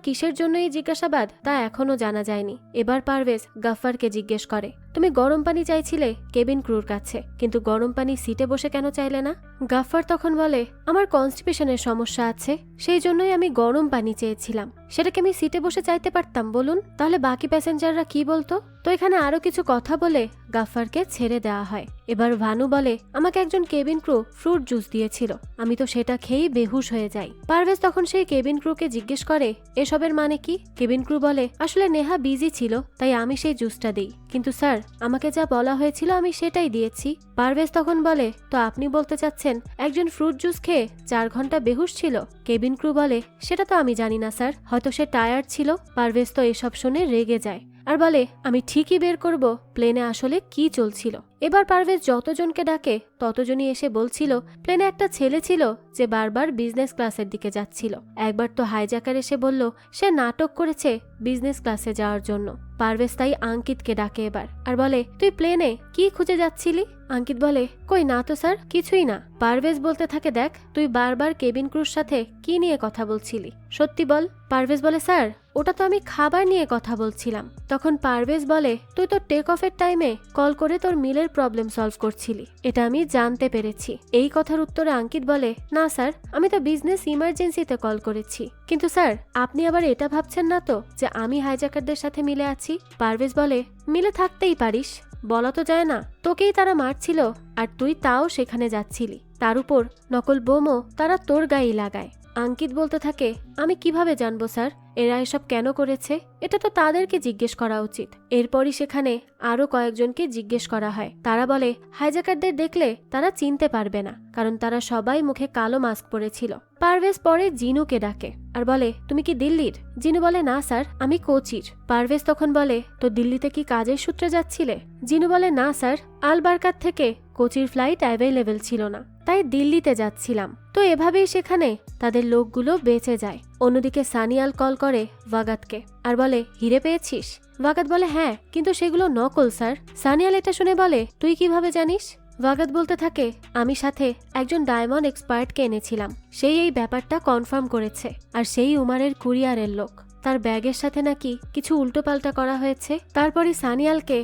কিসের জন্য এই জিজ্ঞাসাবাদ তা এখনো জানা যায়নি। এবার পারভেজ গাফফারকে জিজ্ঞেস করে, তুমি গরম পানি চাইছিলে কেবিন ক্রুর কাছে, কিন্তু গরম পানি সিটে বসে কেন চাইলে না? গাফফার তখন বলে, আমার কনস্টিপেশনের সমস্যা আছে, সেই জন্যই আমি গরম পানি চেয়েছিলাম, সেটাকে আমি সিটে বসে চাইতে পারতাম বলুন, তাহলে বাকি প্যাসেঞ্জাররা কি বলতো? তো এখানে আরো কিছু কথা বলে গাফফারকে ছেড়ে দেওয়া হয়। এবার ভানু বলে, আমাকে একজন কেবিন ক্রু ফ্রুট জুস দিয়েছিল, আমি তো সেটা খেয়েই বেহুশ হয়ে যাই। পারভেজ তখন সেই কেবিন ক্রুকে জিজ্ঞেস করে, এসবের মানে কি? কেবিন ক্রু বলে, আসলে নেহা বিজি ছিল তাই আমি সেই জুসটা দিই, কিন্তু স্যার আমাকে যা বলা হয়েছিল আমি সেটাই দিয়েছি। পারভেজ তখন বলে, তো আপনি বলতে চাচ্ছেন একজন ফ্রুট জুস খেয়ে 4 ঘন্টা বেহুশ ছিল? কেবিন ক্রু বলে, সেটা তো আমি জানি না স্যার, হয়তো সে টায়ার্ড ছিল। পারভেজ তো এসব শুনে রেগে যায় আর বলে, আমি ঠিকই বের করব প্লেনে আসলে কি চলছিল। এবার পারভেজ যতজনকে ডাকে ততজনই এসে বলছিল প্লেনে একটা ছেলে ছিল যে বারবার বিজনেস ক্লাসের দিকে যাচ্ছিল। একবার তো হাইজ্যাকার এসে বলল সে নাটক করেছে বিজনেস ক্লাসে যাওয়ার জন্য। পারভেজ তাই আঙ্কিতকে ডাকে এবার আর বলে, তুই প্লেনে কি খুঁজে যাচ্ছিলি? আঙ্কিত বলে, কই না তো স্যার, কিছুই না। পারভেজ বলতে থাকে, দেখ তুই বারবার কেবিন ক্রুর সাথে কি নিয়ে কথা বলছিলি, সত্যি বল। পারভেজ বলে, স্যার ওটা তো আমি খাবার নিয়ে কথা বলছিলাম। তখন পারভেজ বলে, তুই তো টেক অফের টাইমে কল করে তোর মিলের প্রবলেম সলভ করছিলি, এটা আমি জানতে পেরেছি। এই কথার উত্তরে আঙ্কিত বলে, না স্যার আমি তো বিজনেস ইমার্জেন্সিতে কল করেছি, কিন্তু স্যার আপনি আবার এটা ভাবছেন না তো যে আমি হাইজ্যাকারদের সাথে মিলে আছি? পারভেজ বলে, মিলে থাকতেই পারিস, বলা তো যায় না, তোকেই তারা মারছিল আর তুই তাও সেখানে যাচ্ছিলি, তার উপর নকল বোমও তারা তোর গায়ে লাগায়। আঙ্কিত বলতে থাকে, আমি কিভাবে জানবো স্যার এরা এসব কেন করেছে? এটা তো তাদেরকে জিজ্ঞেস করা উচিত। এরপরই সেখানে আরো কয়েকজনকে জিজ্ঞেস করা হয়। তারা বলে, হাইজ্যাকারদের দেখলে তারা চিনতে পারবে না, কারণ তারা সবাই মুখে কালো মাস্ক পরেছিল। পারভেজ পরে জিনুকে ডাকে আর বলে, তুমি কি দিল্লির? জিনু বলে, না স্যার আমি কোচির। পারভেজ তখন বলে, তো দিল্লিতে কি কাজের সূত্রে যাচ্ছিলে? জিনু বলে, না স্যার আলবারকাত থেকে কোচির ফ্লাইট অ্যাভেলেবেল ছিল না, তাই দিল্লিতে যাচ্ছিলাম। তো এভাবেই সেখানে তাদের লোকগুলো বেঁচে যায়। অন্যদিকে সানিয়াল কল করে ওয়াগাতকে আর বলে, হিরে পেয়েছিস? ওয়াগাত বলে, হ্যাঁ, কিন্তু সেগুলো নকল স্যার। সানিয়াল এটা শুনে বলে, তুই কিভাবে জানিস? ওয়াগাত বলতে থাকে, আমি সাথে একজন ডায়মন্ড এক্সপার্টকে এনেছিলাম, সেই এই ব্যাপারটা কনফার্ম করেছে, আর সেই উমারের কুরিয়ারের লোক। তার ব্যাগের সাথে নাকি কিছু উল্টোপাল্টা করা হয়েছে। তারপরই সানিয়ালকে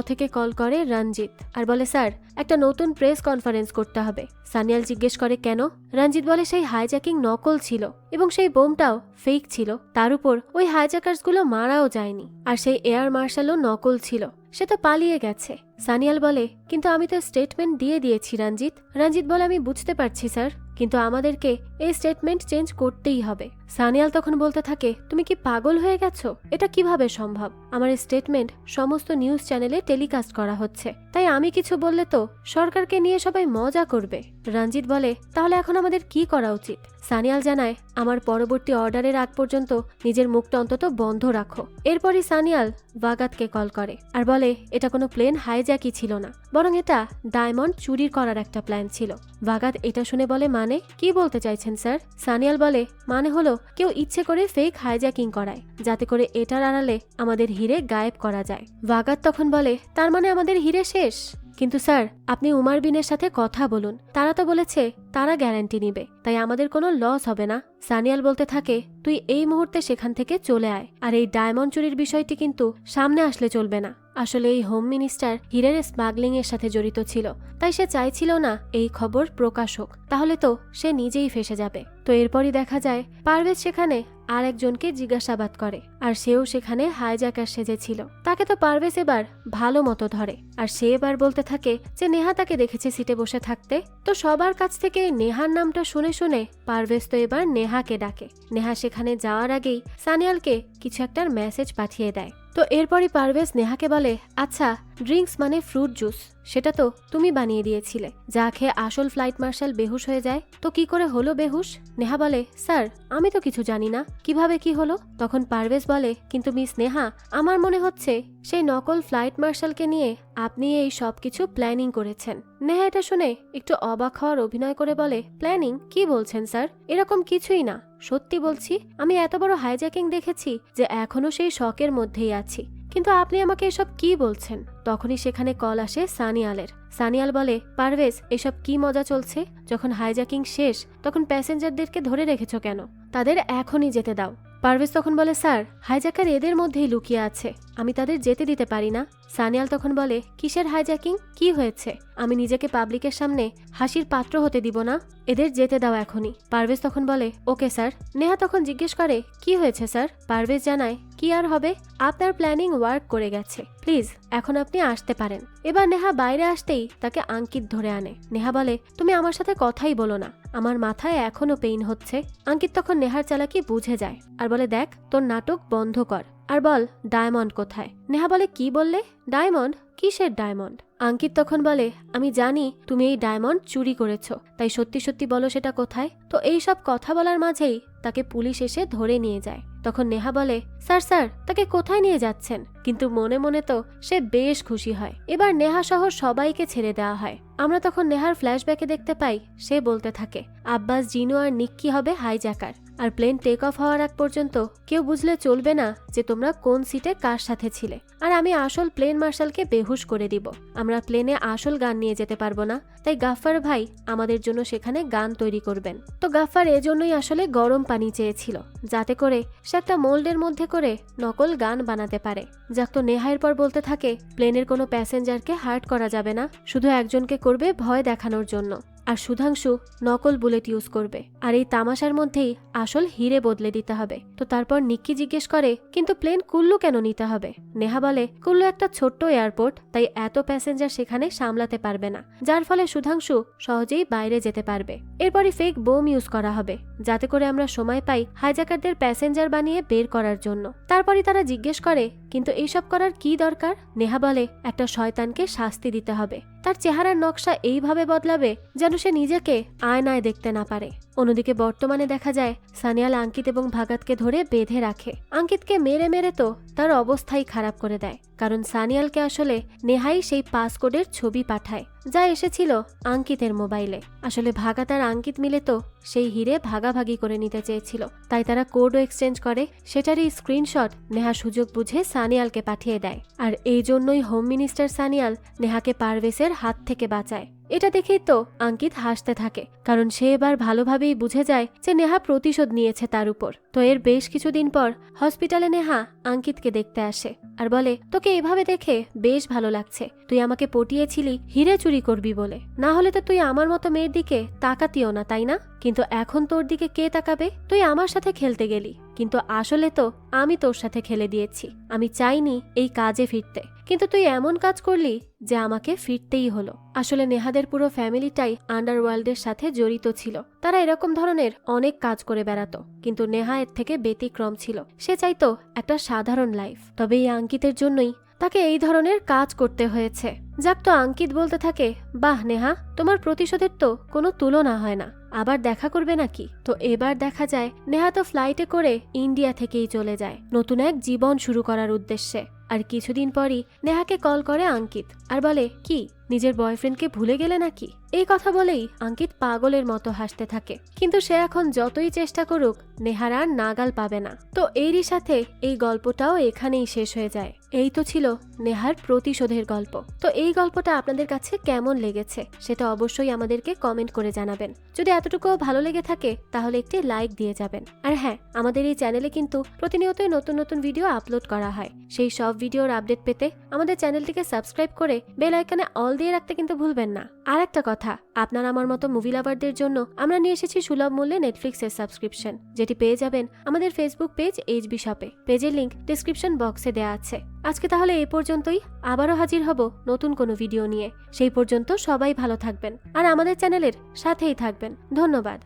থেকে কল করে রঞ্জিত আর বলে, স্যার একটা নতুন প্রেস কনফারেন্স করতে হবে। সানিয়াল জিজ্ঞেস করে, কেন? রঞ্জিত বলে, সেই হাইজ্যাকিং নকল ছিল এবং সেই বোমটাও ফেক ছিল, তার উপর ওই হাইজ্যাকার্সগুলো মারাও যায়নি, আর সেই এয়ার মার্শালও নকল ছিল, সে তো পালিয়ে গেছে। সানিয়াল বলে, কিন্তু আমি তো স্টেটমেন্ট দিয়ে দিয়েছি রঞ্জিত। রঞ্জিত বলে, আমি বুঝতে পারছি স্যার, কিন্তু আমাদেরকে এই স্টেটমেন্ট চেঞ্জ করতেই হবে। সানিয়াল তখন বলতে থাকে, তুমি কি পাগল হয়ে গেছো? এটা কিভাবে সম্ভব? আমার স্টেটমেন্ট সমস্ত নিউজ চ্যানেলে টেলিকাস্ট করা হচ্ছে, তাই আমি কিছু বললে তো সরকারকে নিয়ে সবাই মজা করবে। রঞ্জিত বলে, তাহলে এখন আমাদের কি করা উচিত? সানিয়াল জানায়, আমার পরবর্তী অর্ডারের আগ পর্যন্ত নিজের মুখটা অন্তত বন্ধ রাখো। এরপরই সানিয়াল ওয়াগাতকে কল করে আর বলে, এটা কোনো প্লেন হাইজ্যাকই ছিল না, বরং এটা ডায়মন্ড চুরি করার একটা প্ল্যান ছিল। ওয়াগাত এটা শুনে বলে, মানে কি বলতে চাইছেন স্যার? সানিয়াল বলে, মানে হলো কেউ ইচ্ছে করে ফেক হাইজ্যাকিং করায়, যাতে করে এটার আড়ালে আমাদের হিরে গায়েব করা যায়। ওয়াগাত তখন বলে, তার মানে আমাদের হিরে শেষ? কিন্তু স্যার আপনি উমার বিনের সাথে কথা বলুন, তারা তো বলেছে তারা গ্যারান্টি নিবে, তাই আমাদের কোনো লস হবে না। সানিয়াল বলতে থাকে, তুই এই মুহূর্তে সেখান থেকে চলে আয়, আর এই ডায়মন্ড চুরির বিষয়টি কিন্তু সামনে আসলে চলবে না। আসলে এই হোম মিনিস্টার হীরের স্মাগলিং এর সাথে জড়িত ছিল, তাই সে চাইছিল না এই খবর প্রকাশ হোক, তাহলে তো সে নিজেই ফেসে যাবে। তো এরপরই দেখা যায় পারভেজ সেখানে আর একজনকে জিজ্ঞাসাবাদ করে, আর সেও সেখানে হাইজ্যাকার সেজেছিল। তাকে তো পারভেজ এবার ভালো মতো ধরে, আর সে এবার বলতে থাকে যে নেহা তাকে দেখেছে সিটে বসে থাকতে। তো সবার কাছ থেকে নেহার নামটা শুনে শুনে পারভেজ তো এবার নেহাকে ডাকে। নেহা সেখানে যাওয়ার আগেই সানিয়ালকে কিছু একটার মেসেজ পাঠিয়ে দেয়। তো এরপরই পারভেজ নেহাকে বলে, আচ্ছা ড্রিঙ্কস মানে ফ্রুট জুস, সেটা তো তুমি বানিয়ে দিয়েছিলে, যা খেয়ে আসল ফ্লাইট মার্শাল বেহুশ হয়ে যায়, তো কি করে হলো বেহুশ? নেহা বলে, স্যার আমি তো কিছু জানি না, কিভাবে কি হলো? তখন পারভেজ বলে, কিন্তু মিস নেহা, আমার মনে হচ্ছে সেই নকল ফ্লাইট মার্শালকে নিয়ে আপনি এই সব কিছু প্ল্যানিং করেছেন। নেহা এটা শুনে একটু অবাক হওয়ার অভিনয় করে বলে, প্ল্যানিং? কি বলছেন স্যার? এরকম কিছুই না, সত্যি বলছি আমি এত বড় হাইজ্যাকিং দেখেছি যে এখনো সেই শকের মধ্যেই আছি, কিন্তু আপনি আমাকে এসব কি বলছেন? তখনই সেখানে কল আসে সানিয়ালের। সানিয়াল বলে, পারভেজ এসব কি মজা চলছে? যখন হাইজ্যাকিং শেষ তখন প্যাসেঞ্জারদেরকে ধরে রেখেছ কেন? তাদের এখনই যেতে দাও। পারভেজ তখন বলে, স্যার হাইজ্যাকার এদের মধ্যেই লুকিয়ে আছে, আমি তাদের যেতে দিতে পারি না। সানিয়াল তখন বলে, কিসের হাইজ্যাকিং? কি হয়েছে? আমি নিজেকে পাবলিকের সামনে হাসির পাত্র হতে দিব না, এদের যেতে দাও এখনই। পারভেজ তখন বলে, ওকে স্যার। নেহা তখন জিজ্ঞেস করে, কি হয়েছে স্যার? পারভেজ জানায়, কি আর হবে, আপনার প্ল্যানিং ওয়ার্ক করে গেছে, প্লিজ এখন আপনি আসতে পারেন। এবার নেহা বাইরে আসতেই তাকে আঙ্কিত ধরে আনে। নেহা বলে, তুমি আমার সাথে কথাই বলো না, আমার মাথায় এখনো পেইন হচ্ছে। আঙ্কিত তখন নেহার চালাকি বুঝে যায় আর বলে, দেখ তোর নাটক বন্ধ কর আর বল ডায়মন্ড কোথায়? নেহা বলে, কি বললে? ডায়মন্ড? কিসের ডায়মন্ড? আঙ্কিত তখন বলে, আমি জানি তুমি এই ডায়মন্ড চুরি করেছো, তাই সত্যি সত্যি বলো সেটা কোথায়। তো এই সব কথা বলার মাঝেই তাকে পুলিশ এসে ধরে নিয়ে যায়। তখন নেহা বলে, স্যার স্যার তাকে কোথায় নিয়ে যাচ্ছেন? কিন্তু মনে মনে তো সে বেশ খুশি হয়। এবার নেহা সহ সবাইকে ছেড়ে দেওয়া হয়। আমরা তখন নেহার ফ্ল্যাশব্যাকে দেখতে পাই সে বলতে থাকে, আব্বাস, জিনু আর নিক্কি হবে হাইজ্যাকার, আর প্লেন টেক অফ হওয়ার আগ পর্যন্ত কেউ বুঝলে চলবে না যে তোমরা কোন সিটে কার সাথে ছিলে, আর আমি আসল প্লেন মার্শালকে বেহুশ করে দিব। আমরা প্লেনে আসল গান নিয়ে যেতে পারবো না, তাই গাফফার ভাই আমাদের জন্য সেখানে গান তৈরি করবেন। তো গাফফার এজন্যই আসলে গরম পানি চেয়েছিল, যাতে করে সে একটা মোল্ডের মধ্যে করে নকল গান বানাতে পারে। যাক, তো নেহায়ের পর বলতে থাকে, প্লেনের কোনো প্যাসেঞ্জারকে হার্ট করা যাবে না, শুধু একজনকে করবে ভয় দেখানোর জন্য, আর সুধাংশু নকল বুলেট ইউজ করবে, আর এই তামাশার মধ্যেই আসল হিরে বদলে দিতে হবে। তো তারপর নিক্কি জিজ্ঞেস করে, কিন্তু প্লেন কুল্লু কেন নিতে হবে? নেহা বলে, কুল্লু একটা ছোট্ট এয়ারপোর্ট, তাই এত প্যাসেঞ্জার সেখানে সামলাতে পারবে না, যার ফলে সুধাংশু সহজেই বাইরে যেতে পারবে। এরপরই ফেক বোম ইউজ করা হবে, যাতে করে আমরা সময় পাই হাইজ্যাকারদের প্যাসেঞ্জার বানিয়ে বের করার জন্য। তারপরই তারা জিজ্ঞেস করে, কিন্তু এইসব করার কি দরকার? নেহা বলে, একটা শয়তানকে শাস্তি দিতে হবে, তার চেহারার নকশা এইভাবে বদলাবে যেন সে নিজেকে আয়নায় দেখতে না পারে। অন্যদিকে বর্তমানে দেখা যায় সানিয়াল আঙ্কিত এবং ভাগাতকে ধরে বেঁধে রাখে। আঙ্কিতকে মেরে মেরে তো তার অবস্থাই খারাপ করে দেয়, কারণ সানিয়ালকে আসলে নেহাই সেই পাসকোডের ছবি পাঠায় যা এসেছিল আঙ্কিতের মোবাইলে। আসলে ভাগাত আর আঙ্কিত মিলে তো সেই হিরে ভাগাভাগি করে নিতে চেয়েছিল, তাই তারা কোডও এক্সচেঞ্জ করে। সেটারই স্ক্রিনশট নেহা সুযোগ বুঝে সানিয়ালকে পাঠিয়ে দেয়, আর এই জন্যই হোম মিনিস্টার সানিয়াল নেহাকে পারভেজের হাত থেকে বাঁচায়। এটা দেখেই তো আঙ্কিত হাসতে থাকে, কারণ সে এবার ভালোভাবেই বুঝে যায় যে নেহা প্রতিশোধ নিয়েছে তার উপর। তো এর বেশ কিছুদিন পর হসপিটালে নেহা আঙ্কিতকে দেখতে আসে আর বলে, তোকে এভাবে দেখে বেশ ভালো লাগছে, তুই আমাকে পটিয়েছিলি হিরে চুরি করবি বলে, না হলে তো তুই আমার মতো মেয়ের দিকে তাকাতিও না, তাই না? কিন্তু এখন তোর দিকে কে তাকাবে? তুই আমার সাথে খেলতে গেলি, কিন্তু আসলে তো আমি তোর সাথে খেলে দিয়েছি। আমি চাইনি এই কাজে ফিরতে, কিন্তু তুই এমন কাজ করলি যে আমাকে ফিরতেই হলো। আসলে নেহাদের পুরো ফ্যামিলিটাই আন্ডারওয়ার্ল্ডের সাথে জড়িত ছিল, তারা এরকম ধরনের অনেক কাজ করে বেড়াতো, কিন্তু নেহা এর থেকে ব্যতিক্রম ছিল। সে চাইতো একটা সাধারণ লাইফ, তবে এই আঙ্কিতের জন্যই তাকে এই ধরনের কাজ করতে হয়েছে। যাক, তো আঙ্কিত বলতে থাকে, বাহ নেহা, তোমার প্রতিশোধের তো কোনো তুলনা হয় না, আবার দেখা করবে নাকি? তো এবার দেখা যায় নেহা তো ফ্লাইটে করে ইন্ডিয়া থেকেই চলে যায় নতুন এক জীবন শুরু করার উদ্দেশ্যে। আর কিছুদিন পরই নেহাকে কল করে আঙ্কিত আর বলে, কি নিজের বয়ফ্রেন্ডকে ভুলে গেলে নাকি? এই কথা বলেই অঙ্কিত পাগলের মতো হাসতে থাকে, কিন্তু সে এখন যতই চেষ্টা করুক নেহার আর নাগাল পাবে না। তো এরই সাথে এই গল্পটাও এখানেই শেষ হয়ে যায়। এই তো ছিল নেহার প্রতিশোধের গল্প। তো এই গল্পটা আপনাদের কাছে কেমন লেগেছে সেটা অবশ্যই আমাদেরকে কমেন্ট করে জানাবেন। যদি এতটুকুও ভালো লেগে থাকে তাহলে একটি লাইক দিয়ে যাবেন। আর হ্যাঁ, আমাদের এই চ্যানেলে কিন্তু প্রতিনিয়তই নতুন নতুন ভিডিও আপলোড করা হয়। সেই সব ভিডিওর আপডেট পেতে আমাদের চ্যানেলটিকে সাবস্ক্রাইব করে বেল আইকনে অল দিয়ে রাখতে কিন্তু ভুলবেন না। আর একটা কথা, আপনার আমার মতো মুভি লাভারদের জন্য আমরা নিয়ে এসেছি সুলভ মূল্যে নেটফ্লিক্সের সাবস্ক্রিপশন, যেটি পেয়ে যাবেন আমাদের ফেসবুক পেজ এইচবি শপে। পেজের লিংক ডিসক্রিপশন বক্সে দেওয়া আছে। আজকে তাহলে এই পর্যন্তই। আবারও হাজির হব নতুন কোনো ভিডিও নিয়ে। সেই পর্যন্ত সবাই ভালো থাকবেন আর আমাদের চ্যানেলের সাথেই থাকবেন। ধন্যবাদ।